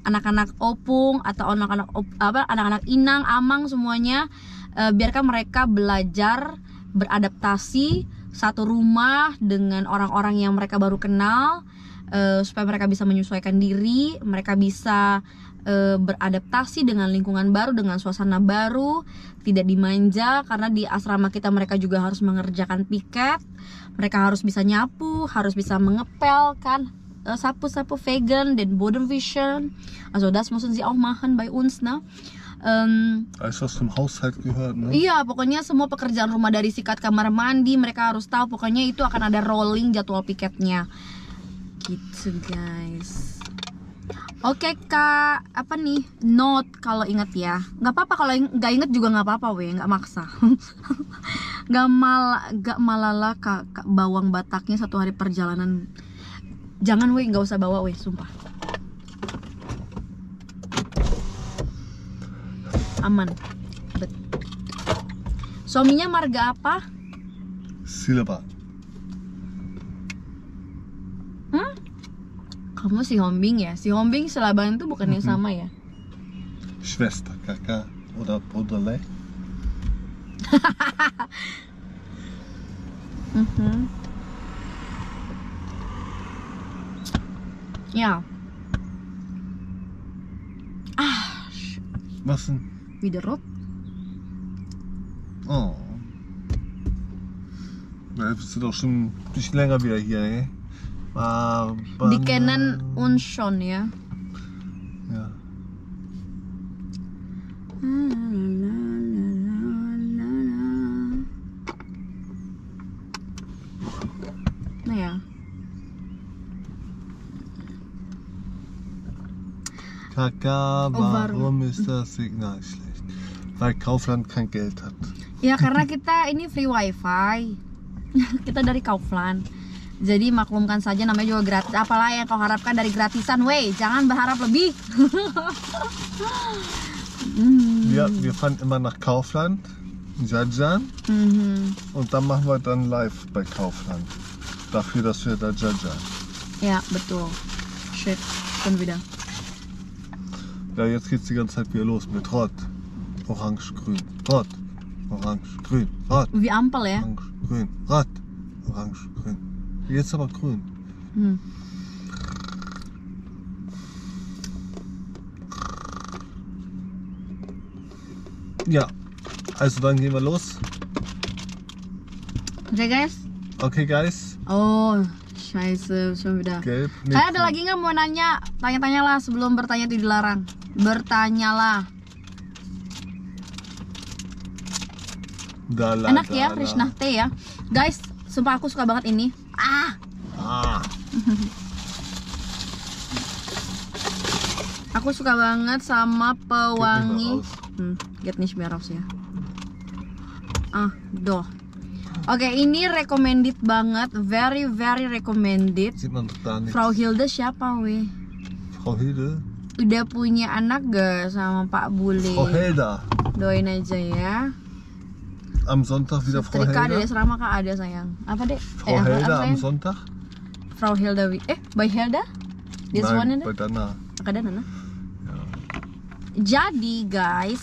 S1: anak-anak opung atau anak-anak inang, amang semuanya, biarkan mereka belajar beradaptasi satu rumah dengan orang-orang yang mereka baru kenal, supaya mereka bisa menyesuaikan diri, mereka bisa beradaptasi dengan lingkungan baru, dengan suasana baru, tidak dimanja. Karena di asrama kita mereka juga harus mengerjakan piket, mereka harus bisa nyapu, harus bisa mengepel kan, sapu-sapu vegan dan Bodenvision. Also das müssen sie auch machen bei uns, ne?
S2: Alles was zum Haushalt gehört, ne?
S1: Iya, pokoknya semua pekerjaan rumah dari sikat kamar mandi mereka harus tahu. Pokoknya itu akan ada rolling jadwal piketnya. Gitu guys. Oke Kak, apa nih? Note kalau inget ya. Nggak apa-apa kalau nggak inget juga nggak apa-apa weh, nggak maksa. Gak malala kak bawang Bataknya 1 hari perjalanan. Jangan weh, nggak usah bawa weh, sumpah. Aman. Suaminya marga apa?
S2: Silber.
S1: Kamu si Hombing ya? Si Hombing Selaban itu bukannya sama ya?
S2: Schwester, Kakak oder Bruderle.
S1: Ja.
S2: Was denn?
S1: Wieder rot?
S2: Oh. Ja, wir sind doch schon ein bisschen länger wieder hier, ne?
S1: Die kennen uns schon, ya.
S2: Ja.
S1: Nah ya.
S2: Kaka, warum ist das Signal schlecht? Weil Kaufland kein Geld hat.
S1: Ya karena kita ini free wifi. Kita dari Kaufland. Jadi maklumkan saja, namanya juga gratis. Apalah yang kau harapkan dari gratisan, wey. Jangan berharap lebih.
S2: Wir fahren immer nach Kaufland, jajan, und dann machen wir dann live bei Kaufland. Dafür, dass wir da jajan.
S1: Ja, betul. Shit, schon wieder.
S2: Ja, jetzt geht's die ganze Zeit wieder los mit Rot, Orange, Grün, Rot, Orange, Grün, Rot.
S1: Wie Ampel ya?
S2: Orange, Grün, Rot, Orange, Grün. Jetzt aber grün. Ja, also dann gehen wir los.
S1: Oke guys.
S2: Okay guys.
S1: Oh, scheiße, schon wieder.
S2: Gelb.
S1: Kayak ada lagi nggak mau nanya? Tanya-tanyalah sebelum bertanya tidak dilarang. Bertanyalah. Enak ya, Krishnah teh ya. Guys, sumpah aku suka banget ini. Aku suka banget sama pewangi. Get nicht mehr raus ya. Doh. Oke, ini recommended banget, very very recommended. Frau Hilde siapa weh?
S2: Frau Hilde?
S1: Udah punya anak gak sama Pak Bule?
S2: Frau Hilda.
S1: Doain aja ya.
S2: Am Sonntag wieder Frau Hilda.
S1: Ada serama Kak ada sayang. Apa dek?
S2: Frau Hilda am Sonntag?
S1: Frau Hilda by Hilda? This one
S2: Nein,
S1: ini?
S2: bei Dana.
S1: Kadang
S2: Ja.
S1: Jadi guys,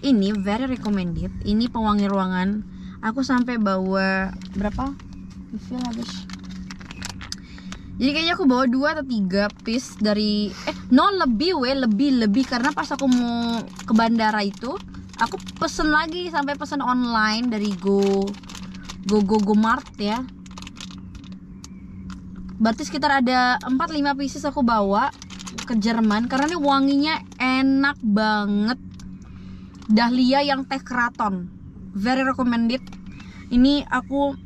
S1: ini very recommended. Ini pewangi ruangan. Aku sampai bawa berapa? Habis. Jadi kayaknya aku bawa 2 atau 3 piece dari lebih karena pas aku mau ke bandara itu aku pesen lagi, sampai pesen online dari Go Mart ya. Berarti sekitar ada 4-5 pieces aku bawa ke Jerman karena ini wanginya enak banget. Dahlia yang teh keraton, very recommended. Ini aku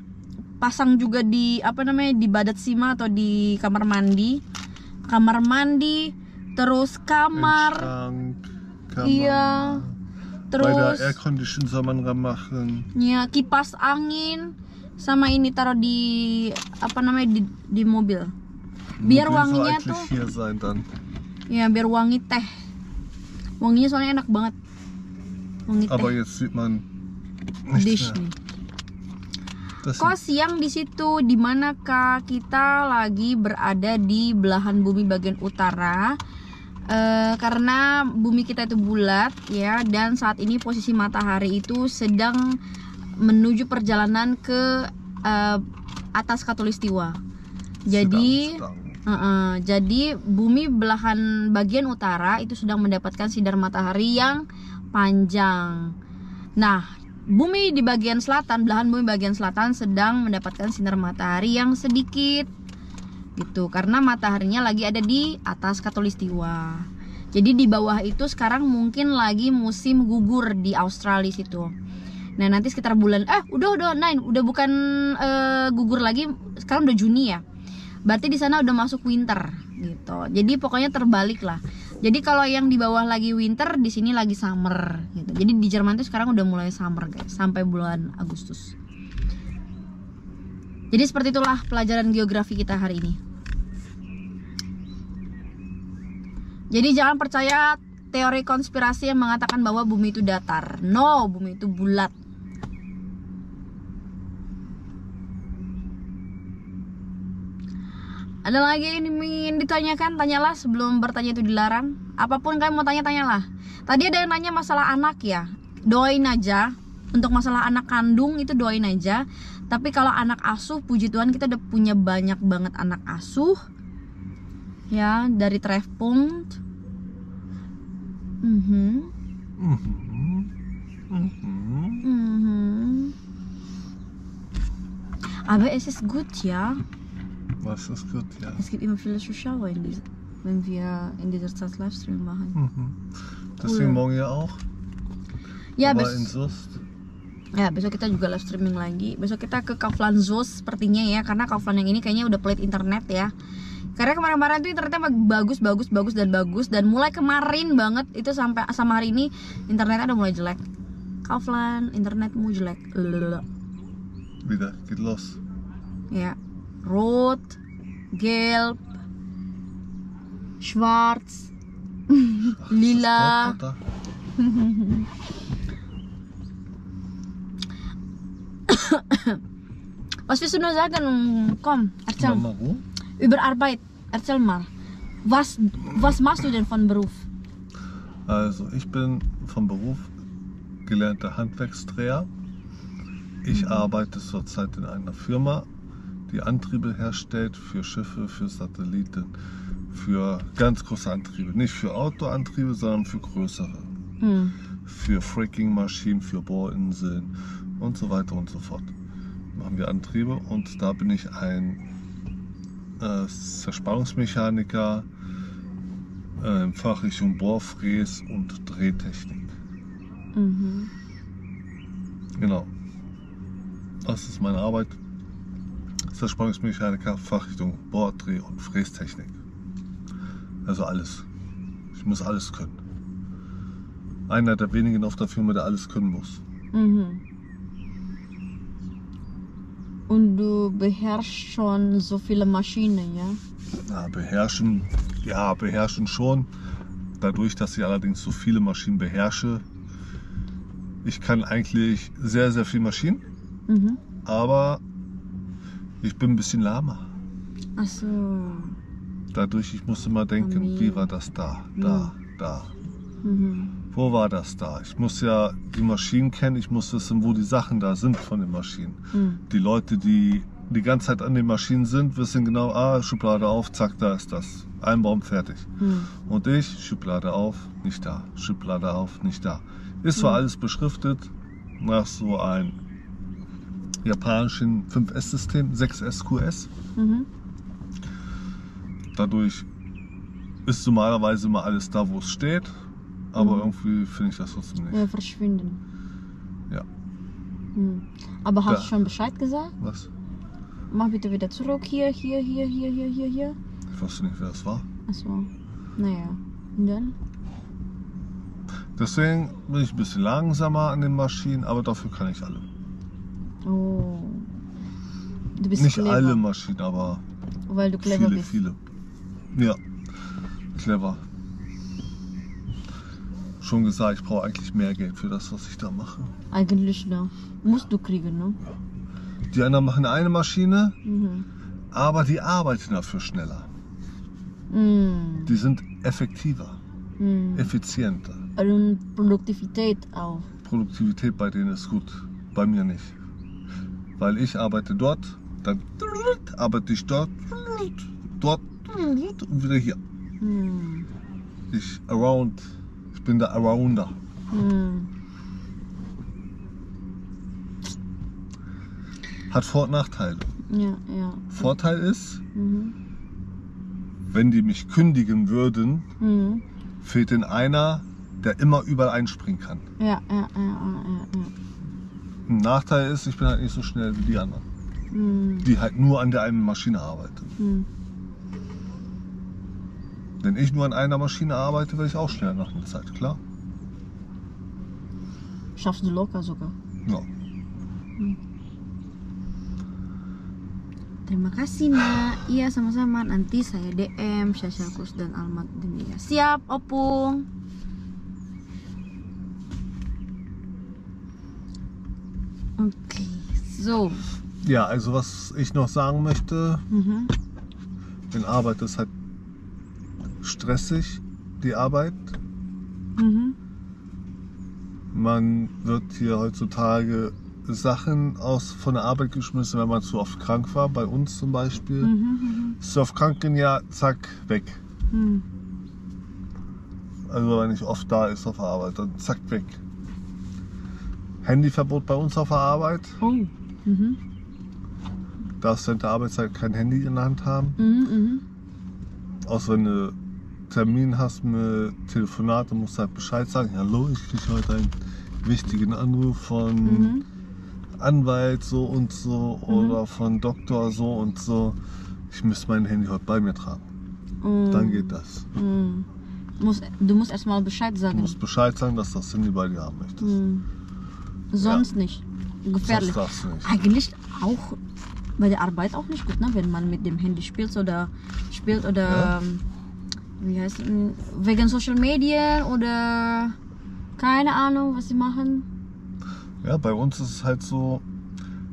S1: pasang juga di di badat sima atau di kamar mandi, terus kamar. Iya. Terus
S2: bei der Aircondition soll man ranmachen.
S1: Ya, kipas angin sama ini taruh di di mobil. Biar wanginya tuh
S2: hier sein dann.
S1: ya, biar wangi teh. Wanginya soalnya enak banget. Wangi teh.
S2: Aber jetzt sieht man
S1: Dish
S2: nichts
S1: nih.
S2: mehr.
S1: Kok siang di situ? Di manakah? Kita lagi berada di belahan bumi bagian utara. Karena bumi kita itu bulat ya, dan saat ini posisi matahari itu sedang menuju perjalanan ke atas khatulistiwa. Jadi jadi bumi belahan bagian utara itu sedang mendapatkan sinar matahari yang panjang. Nah, bumi di bagian selatan, belahan bumi bagian selatan sedang mendapatkan sinar matahari yang sedikit gitu, karena mataharinya lagi ada di atas khatulistiwa. Jadi di bawah itu sekarang mungkin lagi musim gugur di Australia situ. Nah, nanti sekitar bulan udah bukan gugur lagi, sekarang udah Juni ya. Berarti di sana udah masuk winter gitu. Jadi pokoknya terbalik lah. Jadi kalau yang di bawah lagi winter, di sini lagi summer gitu. Jadi di Jerman itu sekarang udah mulai summer guys, sampai bulan Agustus. Jadi seperti itulah pelajaran geografi kita hari ini. Jadi jangan percaya teori konspirasi yang mengatakan bahwa bumi itu datar. No, bumi itu bulat. Ada lagi yang ingin ditanyakan? Tanyalah, sebelum bertanya itu dilarang. Apapun kalian mau tanya, tanyalah. Tadi ada yang nanya masalah anak ya. Doain aja. Untuk masalah anak kandung itu doain aja. Tapi kalau anak asuh, puji Tuhan kita udah punya banyak banget anak asuh. Ya, dari Treffpunkt. Aber es ist gut, ja.
S2: Was ist gut, ja.
S1: Es gibt immer viele Zuschauer wenn wir in dieser Zeit Livestream machen.
S2: Deswegen morgen ja auch.
S1: Ya,
S2: Aber in Soest.
S1: Ya, besok kita juga live streaming lagi. Besok kita ke Kaufland Zoos sepertinya ya, karena Kaufland yang ini kayaknya udah pelit internet ya. Karena kemarin-kemarin tuh internetnya bagus dan mulai kemarin banget itu sampai sama hari ini internetnya udah mulai jelek. Kaufland, internetmu jelek.
S2: Wieder, geht los.
S1: Ya, rot, gelb, schwarz, lila. Was willst du nur sagen? Komm, erzähl. Über Arbeit, erzähl mal. Was machst du denn von Beruf?
S2: Also ich bin vom Beruf gelernter Handwerksdreher. Ich arbeite zurzeit in einer Firma, die Antriebe herstellt für Schiffe, für Satelliten, für ganz große Antriebe. Nicht für Autoantriebe, sondern für größere. Für Fracking-Maschinen, für Bohrinseln und so weiter und so fort. Machen wir Antriebe und da bin ich ein Zerspannungsmechaniker in Fachrichtung Bohrfräs und Drehtechnik. Genau. Das ist meine Arbeit. Zerspannungsmechaniker, Fachrichtung Bohr-, Dreh- und Frästechnik. Also alles. Ich muss alles können. Einer der wenigen auf der Firma, der alles können muss.
S1: Und du beherrschst schon so viele Maschinen, ja?
S2: Ja, beherrschen schon. Dadurch, dass ich allerdings so viele Maschinen beherrsche. Ich kann eigentlich sehr, sehr viel Maschinen, aber ich bin ein bisschen lahmer.
S1: Ach so.
S2: Dadurch, ich musste mal denken, wie war das da, da. Wo war das da? Ich muss ja die Maschinen kennen, ich muss wissen, wo die Sachen da sind von den Maschinen. Die Leute, die die ganze Zeit an den Maschinen sind, wissen genau, Schublade auf, zack, da ist das. Einbaum fertig. Und ich, Schublade auf, nicht da. Schublade auf, nicht da. Ist zwar alles beschriftet nach so einem japanischen 5S-System, 6SQS. Dadurch ist normalerweise immer alles da, wo es steht. Aber irgendwie finde ich das trotzdem nicht.
S1: Ja, verschwinden.
S2: Ja.
S1: Aber hast du schon Bescheid gesagt?
S2: Was?
S1: Mach bitte wieder zurück. Hier.
S2: Ich wusste nicht, wer das war.
S1: Achso. Naja. Und dann?
S2: Deswegen bin ich ein bisschen langsamer an den Maschinen, aber dafür kann ich alle.
S1: Oh. Du bist
S2: nicht
S1: clever.
S2: alle Maschinen, aber
S1: weil du clever bist.
S2: Viele. Ja, clever. Schon gesagt, ich brauche eigentlich mehr Geld für das, was ich da mache.
S1: Eigentlich, ne? Musst du kriegen, ne?
S2: Die anderen machen eine Maschine, aber die arbeiten dafür schneller. Die sind effektiver, effizienter.
S1: Und Produktivität auch.
S2: Produktivität bei denen ist gut, bei mir nicht. Weil ich arbeite dort, dann arbeite ich dort und wieder hier. Ich bin der Arounder. Hat Vor- und Nachteile.
S1: Ja.
S2: Vorteil ist, wenn die mich kündigen würden, fehlt ihnen einer, der immer überall einspringen kann.
S1: Ja.
S2: Ein Nachteil ist, ich bin halt nicht so schnell wie die anderen, die halt nur an der einen Maschine arbeiten. Wenn ich nur an einer Maschine arbeite, werde ich auch schneller nach einer Zeit, klar?
S1: Schaffst du locker sogar.
S2: Ja.
S1: Terima kasih nak. Iya sama-sama. Nanti saya DM Syashakus dan Almat Demia. Siap, Opung. Okay, so.
S2: Ja, also was ich noch sagen möchte, in Arbeit ist halt stressig, die Arbeit. Man wird hier heutzutage Sachen von der Arbeit geschmissen, wenn man zu oft krank war, bei uns zum Beispiel. Zu oft krank gehen, ja, zack, weg. Also wenn ich oft da ist auf der Arbeit, dann zack, weg. Handyverbot bei uns auf der Arbeit.
S1: Oh.
S2: Darfst während der Arbeitszeit kein Handy in der Hand haben. Außer wenn du Termin hast mit Telefonat, dann musst du halt Bescheid sagen. Hallo, ich kriege heute einen wichtigen Anruf von Anwalt so und so oder von Doktor so und so. Ich müsste mein Handy heute bei mir tragen. Dann geht das.
S1: Du musst erstmal Bescheid sagen.
S2: Du musst Bescheid sagen, dass du das Handy bei dir haben möchtest.
S1: Sonst nicht. Gefährlich.
S2: Sonst darfst du nicht.
S1: Eigentlich auch bei der Arbeit auch nicht gut, ne? Wenn man mit dem Handy spielt oder wie heißt es, wegen Social Media oder keine Ahnung, was sie machen.
S2: Ja, bei uns ist es halt so,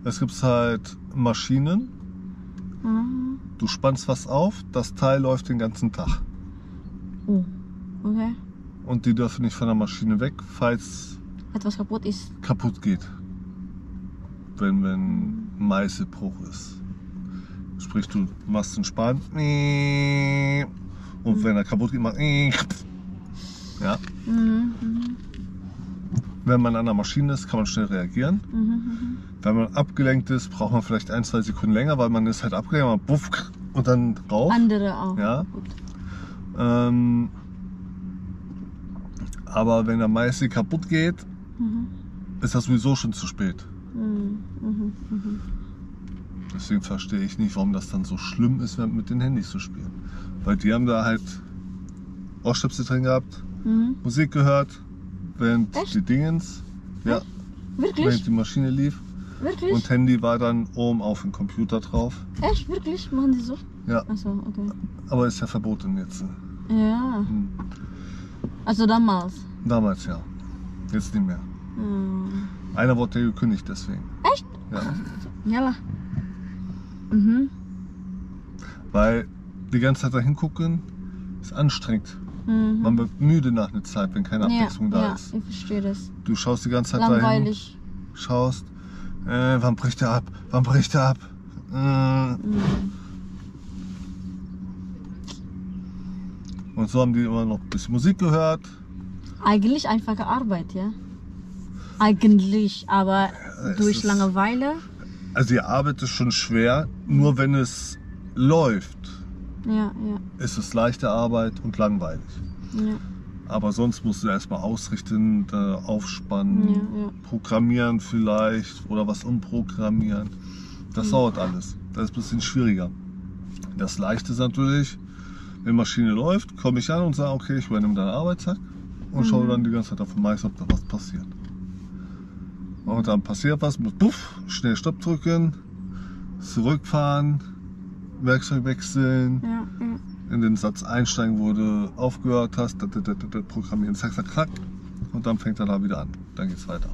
S2: es gibt halt Maschinen, du spannst was auf, das Teil läuft den ganzen Tag.
S1: Oh, okay.
S2: Und die dürfen nicht von der Maschine weg, falls
S1: Etwas kaputt ist.
S2: kaputt geht. Wenn Meißelbruch ist. Sprich, du machst den Spann und wenn er kaputt geht, macht ja. Wenn man an der Maschine ist, kann man schnell reagieren. Wenn man abgelenkt ist, braucht man vielleicht 1-2 Sekunden länger, weil man ist halt abgelenkt, man buff und dann drauf.
S1: Andere auch.
S2: Ja.
S1: Gut.
S2: Aber wenn der Meißel kaputt geht, ist das sowieso schon zu spät. Deswegen verstehe ich nicht, warum das dann so schlimm ist, mit den Handys zu spielen. Weil die haben da halt Ohrstöpsel drin gehabt, Musik gehört, während
S1: Echt?
S2: die Dingens, ja,
S1: Wirklich?
S2: während die Maschine lief.
S1: Wirklich?
S2: Und Handy war dann oben auf dem Computer drauf.
S1: Echt? Wirklich? Machen die so?
S2: Ja,
S1: Achso, okay.
S2: aber ist ja verboten jetzt.
S1: Ja. Also damals.
S2: Damals ja, jetzt nicht mehr. Einer wurde ja gekündigt deswegen.
S1: Echt?
S2: Ja.
S1: Ja lah.
S2: Weil die ganze Zeit da hingucken ist anstrengend. Man wird müde nach einer Zeit, wenn keine Abwechslung da ist.
S1: Ja, ich verstehe das.
S2: Du schaust die ganze Zeit
S1: Langweilig.
S2: dahin, schaust, wann bricht er ab, wann bricht er ab. Und so haben die immer noch ein bisschen Musik gehört.
S1: Eigentlich einfache Arbeit, ja. Eigentlich, aber durch Langeweile.
S2: Also die Arbeit ist schon schwer, nur wenn es läuft,
S1: Ja.
S2: ist es leichte Arbeit und langweilig.
S1: Ja.
S2: Aber sonst musst du erstmal ausrichten, aufspannen,
S1: Ja.
S2: programmieren vielleicht oder was umprogrammieren. Das dauert alles. Das ist ein bisschen schwieriger. Das Leichte ist natürlich, wenn die Maschine läuft, komme ich an und sage, okay, ich übernehme deine Arbeitszeit und schaue dann die ganze Zeit auf den Mais, ob da was passiert. Und dann passiert was, muss puff, schnell Stopp drücken, zurückfahren, Werkzeug wechseln,
S1: Ja.
S2: in den Satz einsteigen, wo du aufgehört hast, programmieren, zack, zack, zack. Und dann fängt er da wieder an. Dann geht's weiter.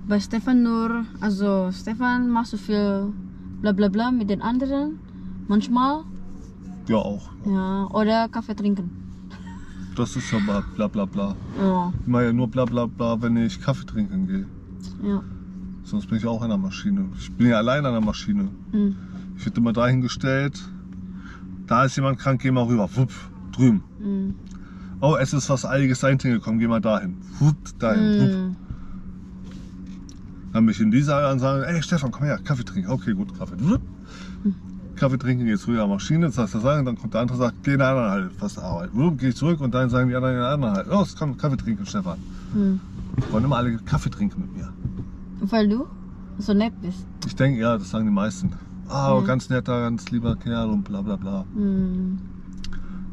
S1: Bei Stefan nur, also Stefan macht so viel Blablabla mit den anderen, manchmal,
S2: Ja, auch.
S1: ja, oder Kaffee trinken.
S2: Das ist ja bla bla bla.
S1: Ja,
S2: Ich mache ja nur bla bla bla, wenn ich Kaffee trinken gehe.
S1: ja.
S2: Sonst bin ich auch an der Maschine. Ich bin ja allein an der Maschine. Ich werde immer dahingestellt. Da ist jemand krank, geh mal rüber. Wupp, drüben. Oh, es ist was Eiliges gekommen, geh mal dahin. Wupp, dahin. Wupp. Dann bin ich in die Saal und sagen, ey Stefan, komm her, Kaffee trinken. Okay, gut, Kaffee. Wupp. Kaffee trinken, geh zurück an der Maschine, das heißt, dann kommt der andere und sagt, geh in der anderen Halle, fast Arbeit. Wupp, geh ich zurück und dann sagen die anderen in der anderen Halle, los, komm, Kaffee trinken, Stefan. Wollen immer alle Kaffee trinken mit mir.
S1: Weil du so nett bist.
S2: Ich denke, ja, das sagen die meisten. Ah, ganz netter, ganz lieber Kerl und bla bla bla.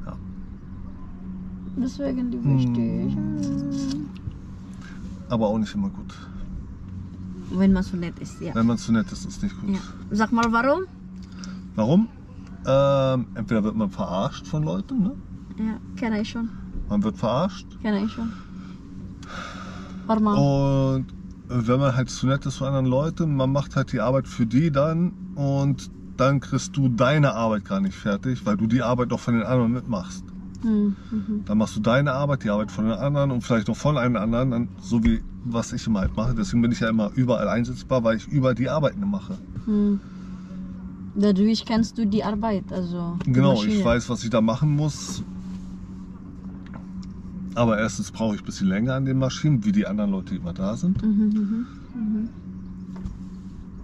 S2: Ja.
S1: Deswegen die wichtig.
S2: Aber auch nicht immer gut.
S1: Wenn man so nett ist, ja.
S2: Wenn man zu nett ist, ist nicht gut.
S1: Ja. Sag mal warum?
S2: Warum? Entweder wird man verarscht von Leuten, ne?
S1: Ja, kenne ich schon.
S2: Man wird verarscht.
S1: Kenne ich schon. Warum?
S2: Und wenn man halt zu nett ist zu anderen Leuten, man macht halt die Arbeit für die dann und dann kriegst du deine Arbeit gar nicht fertig, weil du die Arbeit auch von den anderen mitmachst. Dann machst du deine Arbeit, die Arbeit von den anderen und vielleicht noch von einem anderen, dann, so wie was ich immer halt mache. Deswegen bin ich ja immer überall einsetzbar, weil ich über die Arbeiten mache.
S1: Dadurch kennst du die Arbeit, also die
S2: Genau,
S1: Maschine.
S2: ich weiß, was ich da machen muss. Aber erstens brauche ich ein bisschen länger an den Maschinen, wie die anderen Leute, die immer da sind.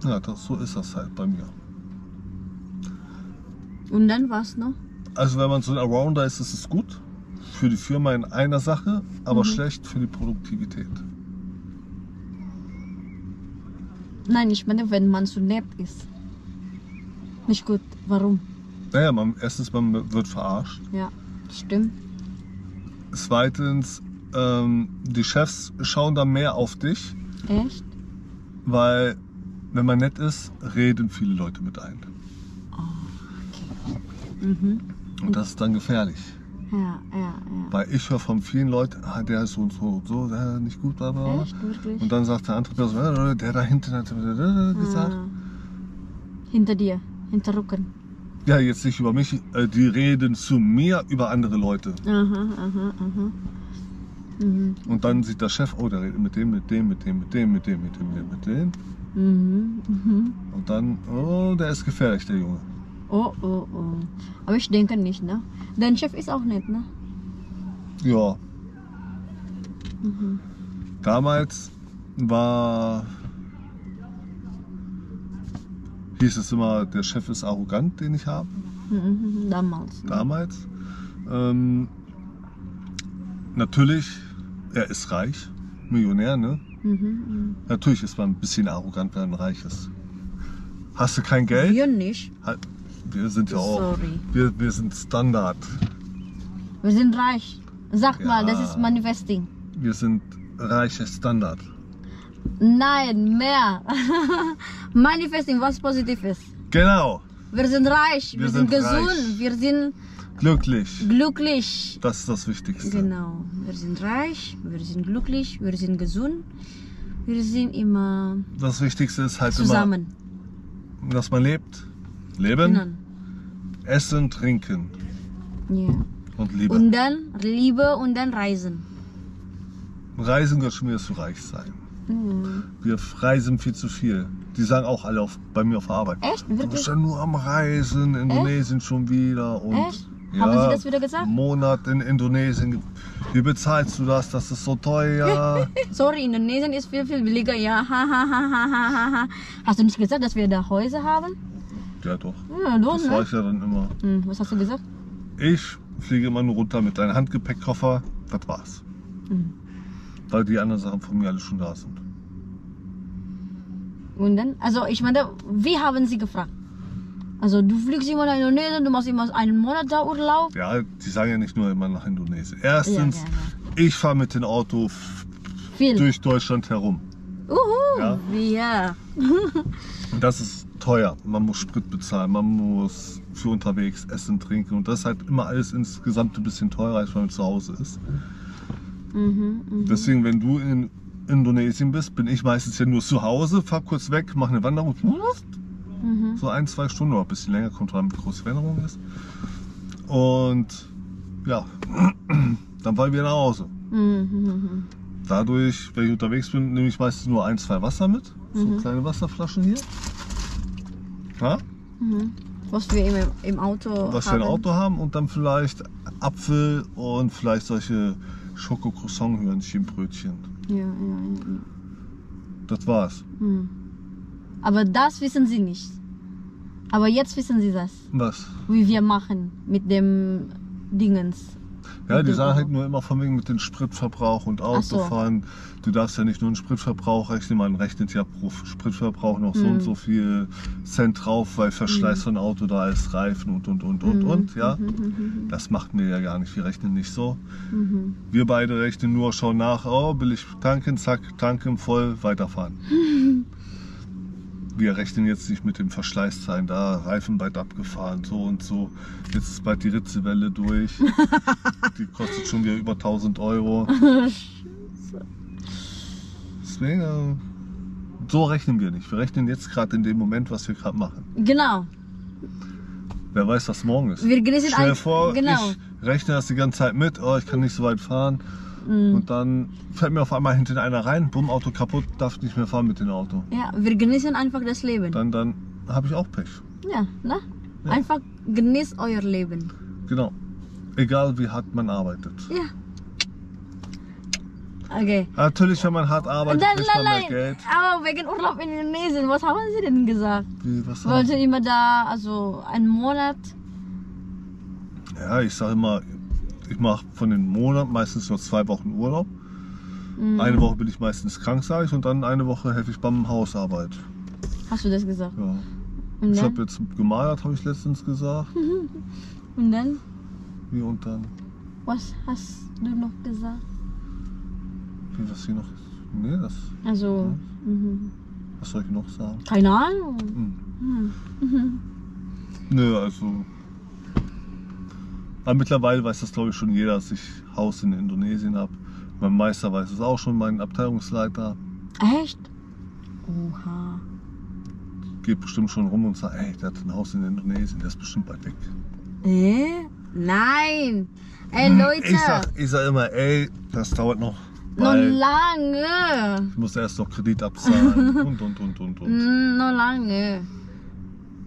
S2: Ja, so ist das halt bei mir.
S1: Und dann was noch?
S2: Also wenn man so ein Arounder ist, ist es gut für die Firma in einer Sache, aber schlecht für die Produktivität.
S1: Nein, ich meine, wenn man so nett ist. Nicht gut. Warum?
S2: Naja, erstens, man wird verarscht.
S1: Ja, stimmt.
S2: Zweitens, die Chefs schauen da mehr auf dich,
S1: Echt?
S2: weil wenn man nett ist, reden viele Leute mit ein. Und das ist dann gefährlich.
S1: Ja.
S2: Weil ich höre von vielen Leuten, der ist so und so und so, der ist nicht gut, bla bla.
S1: Echt? Wirklich?
S2: Und dann sagt der andere Person, der da hinten hat gesagt.
S1: Hinter dir, hinter Rücken.
S2: Ja, jetzt nicht über mich, die reden zu mir über andere Leute. Und dann sieht der Chef, oh, der redet mit dem. Und dann, oh, der ist gefährlich, der Junge.
S1: Oh. Aber ich denke nicht, ne? Dein Chef ist auch nett, ne?
S2: Ja. Damals hieß es immer, der Chef ist arrogant, den ich habe.
S1: Damals. Ne?
S2: Damals. Natürlich, er ist reich, Millionär, ne? Natürlich ist man ein bisschen arrogant, wenn man reich ist. Hast du kein Geld?
S1: Wir nicht.
S2: Wir sind ja auch.
S1: Sorry.
S2: Wir sind Standard.
S1: Wir sind reich. Sag
S2: Ja.
S1: mal, das ist Manifesting.
S2: Wir sind reiche Standard.
S1: Nein, mehr. Manifesting, was positiv ist.
S2: Genau.
S1: Wir sind reich, wir sind gesund,
S2: reich.
S1: wir sind
S2: Glücklich.
S1: glücklich.
S2: Das ist das Wichtigste.
S1: Genau. Wir sind reich, wir sind glücklich, wir sind gesund Wir sind immer
S2: Das Wichtigste ist halt
S1: zusammen.
S2: immer, dass man lebt. Leben,
S1: Genau.
S2: Essen, Trinken
S1: Ja.
S2: und Liebe.
S1: Und dann Liebe und dann Reisen.
S2: Reisen gehört schon wieder zu reich sein.
S1: Mhm.
S2: Wir reisen viel zu viel. Die sagen auch alle bei mir auf der Arbeit.
S1: Echt?
S2: Du
S1: Wirklich?
S2: bist ja nur am Reisen, Indonesien schon wieder. Und
S1: Echt? Haben Sie das wieder gesagt?
S2: Monat in Indonesien. Wie bezahlst du das? Das ist so teuer.
S1: Sorry, Indonesien ist viel, viel billiger. Ja, ha, ha, ha, ha, ha, ha. Hast du nicht gesagt, dass wir da Häuser haben?
S2: Ja doch.
S1: Ja, doch,
S2: Das war
S1: ne?
S2: ich ja dann immer.
S1: Was hast du gesagt?
S2: Ich fliege immer nur runter mit einem Handgepäckkoffer. Das war's.
S1: Mhm.
S2: Weil die anderen Sachen von mir alle schon da sind.
S1: Und dann? Also, ich meine, wie haben Sie gefragt? Also, du fliegst immer nach Indonesien, du machst immer einen Monat da Urlaub.
S2: Ja, die sagen ja nicht nur immer nach Indonesien. Erstens,
S1: Ja.
S2: ich fahre mit dem Auto
S1: Viel.
S2: durch Deutschland herum. Ja.
S1: Ja.
S2: Und das ist teuer. Man muss Sprit bezahlen, man muss für unterwegs essen, trinken. Und das ist halt immer alles insgesamt ein bisschen teurer, als wenn man zu Hause ist. Deswegen, wenn du in Indonesien bist, bin ich meistens ja nur zu Hause, fahr kurz weg, mache eine Wanderung. So 1-2 Stunden oder ein bisschen länger, kommt dran, wie groß die Wanderung ist. Und ja, dann fahr ich wieder nach Hause. Dadurch, wenn ich unterwegs bin, nehme ich meistens nur 1-2 Wasser mit. So kleine Wasserflaschen hier. Ja?
S1: Was wir im Auto
S2: Was wir
S1: haben.
S2: im Auto haben und dann vielleicht Apfel und vielleicht solche Schoko-Croissant-Hörnchenbrötchen.
S1: Ja.
S2: Das war's.
S1: Aber das wissen Sie nicht. Aber jetzt wissen Sie das,
S2: Was?
S1: wie wir machen mit dem Dingens.
S2: Ja,
S1: Mit
S2: die
S1: dem
S2: sagen halt
S1: Auto.
S2: nur immer von wegen mit dem Spritverbrauch und
S1: Ach so.
S2: Autofahren. Du darfst ja nicht nur den Spritverbrauch rechnen, man rechnet ja pro Spritverbrauch noch so und so viel Cent drauf, weil Verschleiß von Auto da ist, Reifen und, ja. Das macht mir ja gar nicht, wir rechnen nicht so. Wir beide rechnen nur, schauen nach, oh, billig tanken, zack, tanken, voll, weiterfahren. Wir rechnen jetzt nicht mit dem Verschleißzahlen, da Reifen bald abgefahren, so und so. Jetzt ist bald die Ritzewelle durch. Die kostet schon wieder über 1000 Euro. Deswegen, so rechnen wir nicht. Wir rechnen jetzt gerade in dem Moment, was wir gerade machen.
S1: Genau.
S2: Wer weiß, was morgen ist.
S1: Wir genießen
S2: Stell dir
S1: ein-
S2: vor,
S1: genau.
S2: ich rechne das die ganze Zeit mit, oh, ich kann nicht so weit fahren. Und dann fällt mir auf einmal hinten einer rein, bumm, Auto kaputt, darf nicht mehr fahren mit dem Auto.
S1: Ja, wir genießen einfach das Leben.
S2: Dann habe ich auch Pech.
S1: Ja, ne?
S2: Ja.
S1: Einfach genießt euer Leben.
S2: Genau. Egal wie hart man arbeitet.
S1: Ja. Okay.
S2: Natürlich, wenn man hart arbeitet, kriegt man mehr Geld.
S1: Aber wegen Urlaub in Indonesien, was haben Sie denn gesagt?
S2: Wie, was
S1: Wollte immer da, also einen Monat.
S2: Ja, ich sage immer, ich mache von den Monaten meistens nur 2 Wochen Urlaub. Eine Woche bin ich meistens krank, sage ich, und dann eine Woche helfe ich beim Hausarbeit.
S1: Hast du das gesagt?
S2: Ja.
S1: Und
S2: Ich
S1: dann?
S2: habe jetzt gemalt, habe ich letztens gesagt.
S1: Und dann?
S2: Wie und dann?
S1: Was hast du noch gesagt?
S2: Wie, was hier noch ist? Nee, das.
S1: Also,
S2: Was soll ich noch sagen?
S1: keine Ahnung.
S2: Nö, also. Aber mittlerweile weiß das, glaube ich, schon jeder, dass ich Haus in Indonesien habe. Mein Meister weiß es auch schon, mein Abteilungsleiter.
S1: Echt? Oha.
S2: Geht bestimmt schon rum und sagt, ey, der hat ein Haus in Indonesien, der ist bestimmt bald weg.
S1: Nein. Ey, Leute.
S2: Ich sag immer, ey, das dauert noch.
S1: Noch
S2: Weil
S1: lange.
S2: ich muss erst noch Kredit abzahlen und.
S1: Noch lange.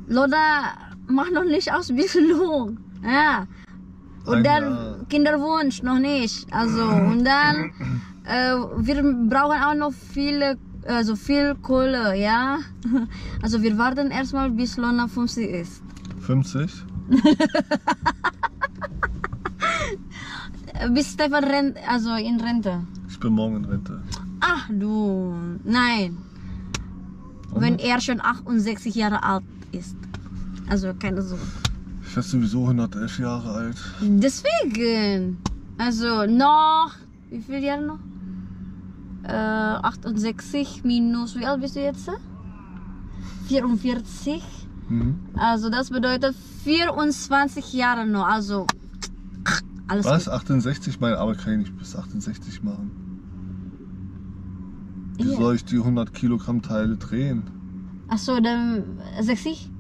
S1: Loda, mach noch nicht Ausbildung. Ja. Und
S2: Ein
S1: dann
S2: Jahr.
S1: Kinderwunsch noch nicht. Also, und dann, wir brauchen auch noch viel Kohle, ja. Also, wir warten erstmal, bis Lona 50 ist.
S2: 50?
S1: Bis Stefan in Rente.
S2: Ich bin morgen in Rente.
S1: Ach du, nein. Wenn er schon 68 Jahre alt ist. Also, keine Sorge.
S2: Ich werde sowieso 111 Jahre alt.
S1: Deswegen. Also noch, wie viele Jahre noch? 68 minus, wie alt bist du jetzt? 44. Also das bedeutet 24 Jahre noch. Also alles
S2: Was?
S1: gut.
S2: 68? Meine Arbeit kann ich nicht bis 68 machen. Wie soll ich die 100 Kilogramm Teile drehen?
S1: Achso, dann 60?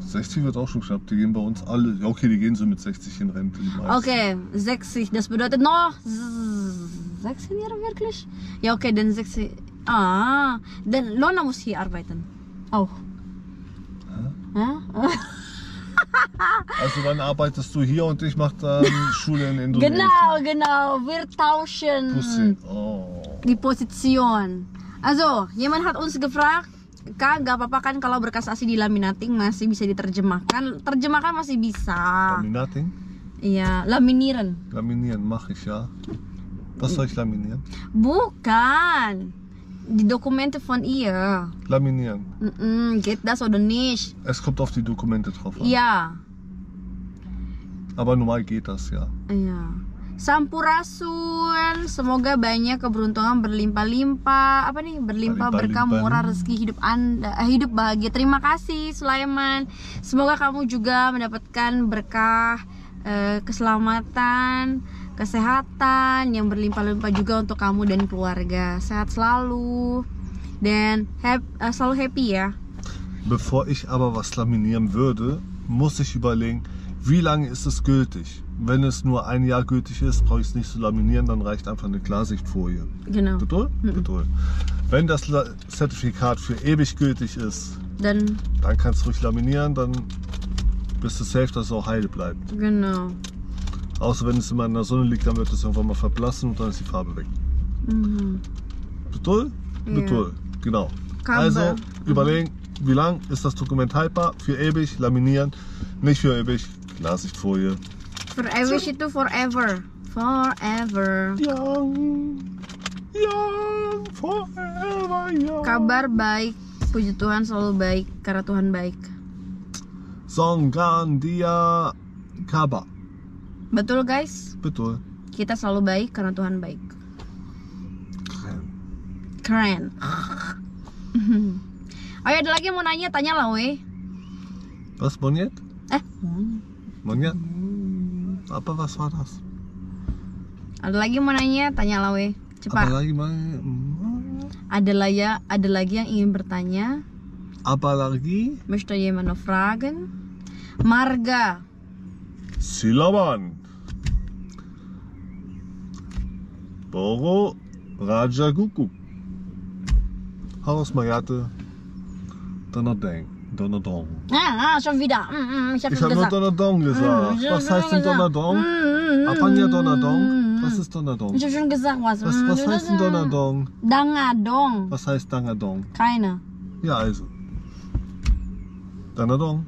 S2: 60 wird auch schon knapp. Die gehen bei uns alle. Ja, okay, die gehen so mit 60 in Rente. Die meisten.
S1: Okay, 60. Das bedeutet noch 16 Jahre wirklich? Ja, okay, dann 60. Ah, dann Lona muss hier arbeiten. Auch. Ja?
S2: Also dann arbeitest du hier und ich mache dann Schule in Indonesien.
S1: Genau. Wir tauschen
S2: Pussy. Oh.
S1: die Position. Also, jemand hat uns gefragt, Kak, gak apa-apa kan kalau berkas ASI di laminating masih bisa diterjemahkan? Terjemahkan masih bisa.
S2: Laminating?
S1: Iya, laminieren.
S2: Laminieren mache ich, ja. Was soll ich laminieren?
S1: Bukan. Die Dokumente von ihr.
S2: Laminieren.
S1: Geht das oder nicht?
S2: Es kommt auf die Dokumente drauf an.
S1: Iya.
S2: Aber normal geht das, ja.
S1: Iya. Sampurasun, semoga banyak keberuntungan berlimpah-limpah. Apa nih? Berlimpah berkah murah rezeki hidup Anda, hidup bahagia. Terima kasih Sulaiman. Semoga kamu juga mendapatkan berkah, keselamatan, kesehatan yang berlimpah-limpah juga untuk kamu dan keluarga. Sehat selalu dan selalu happy ya.
S2: Bevor ich aber was laminieren würde, muss ich überlegen, wie lange ist es gültig? Wenn es nur ein Jahr gültig ist, brauche ich es nicht zu laminieren, dann reicht einfach eine Klarsichtfolie.
S1: Genau.
S2: Betul? Betul. Wenn das Zertifikat für ewig gültig ist, dann kannst du ruhig laminieren, dann bist du safe, dass es auch heile bleibt.
S1: Genau.
S2: Außer wenn es immer in der Sonne liegt, dann wird es irgendwann mal verblassen und dann ist die Farbe weg. Betul? Betul. Genau. Also überlegen, wie lang ist das Dokument haltbar? Für ewig, laminieren, nicht für ewig, Klarsichtfolie.
S1: For ewig itu forever. Forever.
S2: Young, forever young.
S1: Kabar baik, puji Tuhan selalu baik karena Tuhan baik.
S2: Songgan dia kabar.
S1: Betul guys?
S2: Betul.
S1: Kita selalu baik karena Tuhan baik. Keren. Oh ya, ada lagi yang mau nanya, tanya lah weh.
S2: Was, Monyet? Monyet? Apa was war das?
S1: Ada lagi yang mau nanya, tanya lah weh. Cepat. Ada lagi yang ingin bertanya.
S2: Apa lagi?
S1: Möchte jemand noch fragen? Marga.
S2: Silaban. Boro Raja Guguk. Haus Mayate. Donadeng. Donadong.
S1: Schon wieder. Ich habe
S2: nur
S1: gesagt.
S2: Donadong gesagt. Was heißt denn Donadong? Apanya Donadong? Was ist Donadong?
S1: Ich habe schon gesagt was.
S2: Was heißt denn Donadong?
S1: Dangadong.
S2: Was heißt Dangadong?
S1: Keine.
S2: Ja, also. Danadong.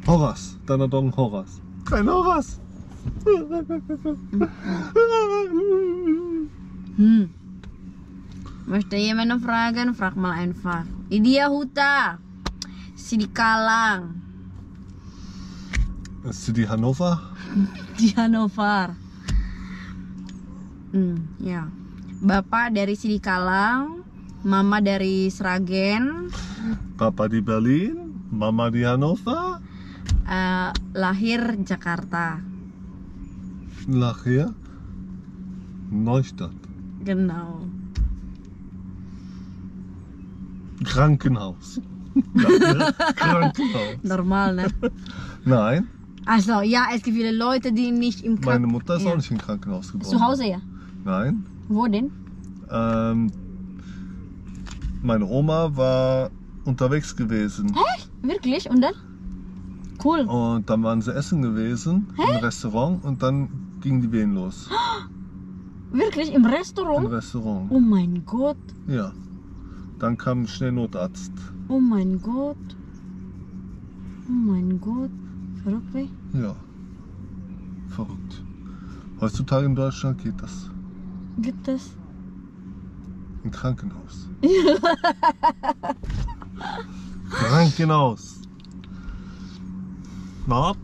S2: Horas. Danadong Horas. Kein Horas.
S1: Möchte jemand noch fragen? Frag mal einfach. Idia Huta. Sidi Kalang.
S2: Ist die Hannover?
S1: Di Hannover. Ya. Bapak dari Sidi Kalang, Mama dari Sragen.
S2: Papa di Berlin, Mama di Hannover.
S1: Lahir Jakarta.
S2: Lahir Neustadt.
S1: Genau.
S2: Krankenhaus. Krankenhaus.
S1: Normal, ne?
S2: Nein.
S1: Also, ja, es gibt viele Leute, die nicht im Krankenhaus.
S2: Meine Mutter ist auch nicht im Krankenhaus geboren.
S1: Zu Hause, ja?
S2: Nein.
S1: Wo denn?
S2: Meine Oma war unterwegs gewesen.
S1: Hä? Wirklich? Und dann? Cool.
S2: Und dann waren sie essen gewesen im Restaurant und dann gingen die Wehen los.
S1: Wirklich? Im Restaurant?
S2: Im Restaurant.
S1: Oh mein Gott.
S2: Ja. Dann kam schnell Notarzt.
S1: Oh mein Gott. Oh mein Gott. Verrückt, weh?
S2: Ja. Verrückt. Heutzutage in Deutschland geht das.
S1: Gibt es?
S2: Im Krankenhaus. Krankenhaus. Maaf.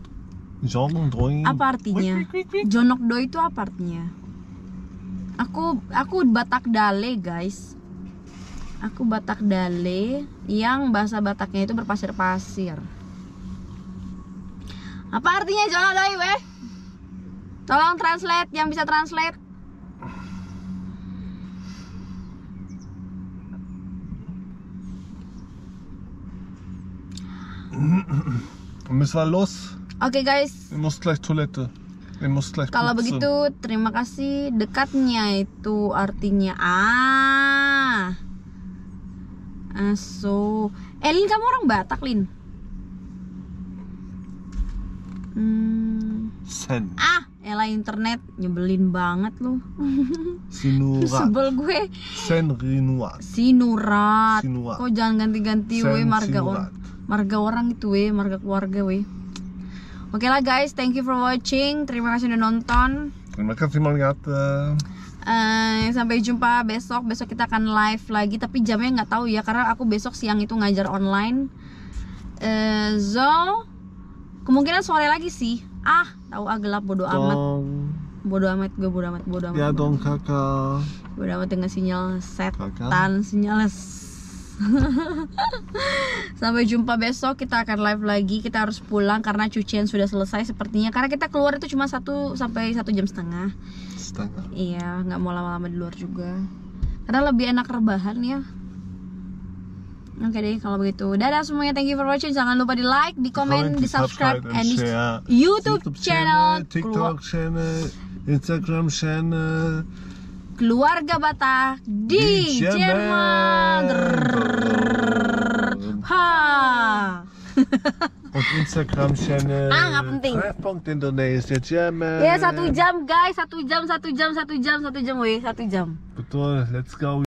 S2: Jonok doi.
S1: Apa artinya? Jonok doi itu apa artinya? Aku Batak Dale, guys. Aku Batak Dale yang bahasa Bataknya itu berpasir-pasir. Apa artinya jonok doi, weh? Tolong translate, yang bisa translate.
S2: Müssen wir los?
S1: Oke guys.
S2: Ich muss gleich Toilette. Ich muss gleich
S1: Kalau
S2: putzen.
S1: begitu, terima kasih. Dekatnya itu artinya so. Lin, kamu orang Batak, Lin?
S2: Sen.
S1: Elah internet nyebelin banget lu.
S2: Sinurat.
S1: Sebel gue.
S2: Senrinuat.
S1: Sinurat.
S2: Sinurat.
S1: Kok jangan ganti-ganti we marga orang itu we, marga keluarga we. Oke lah guys, thank you for watching. Terima kasih udah nonton.
S2: Terima kasih banget.
S1: Sampai jumpa besok. Besok kita akan live lagi, tapi jamnya nggak tahu ya karena aku besok siang itu ngajar online. So kemungkinan sore lagi sih. Tahu gelap, bodo amat. Bodo amat.
S2: Ya dong kakak.
S1: Bodo amat dengan sinyal setan, sinyal. Sampai jumpa besok, kita akan live lagi. Kita harus pulang karena cucian sudah selesai sepertinya. Karena kita keluar itu cuma 1 sampai 1 jam setengah. Iya, nggak mau lama-lama di luar juga. Karena lebih enak rebahan ya. Oke deh kalau begitu. Dadah semuanya, thank you for watching. Jangan lupa di like, di komen, di subscribe, and di YouTube channel,
S2: TikTok channel, Instagram channel,
S1: Keluarga Batak di Jerman.
S2: Und Instagram channel.
S1: Nggak penting.
S2: Treffpunkt Indonesia Jerman.
S1: Ya 1 jam guys, 1 jam, weh, 1 jam.
S2: Betul, let's go.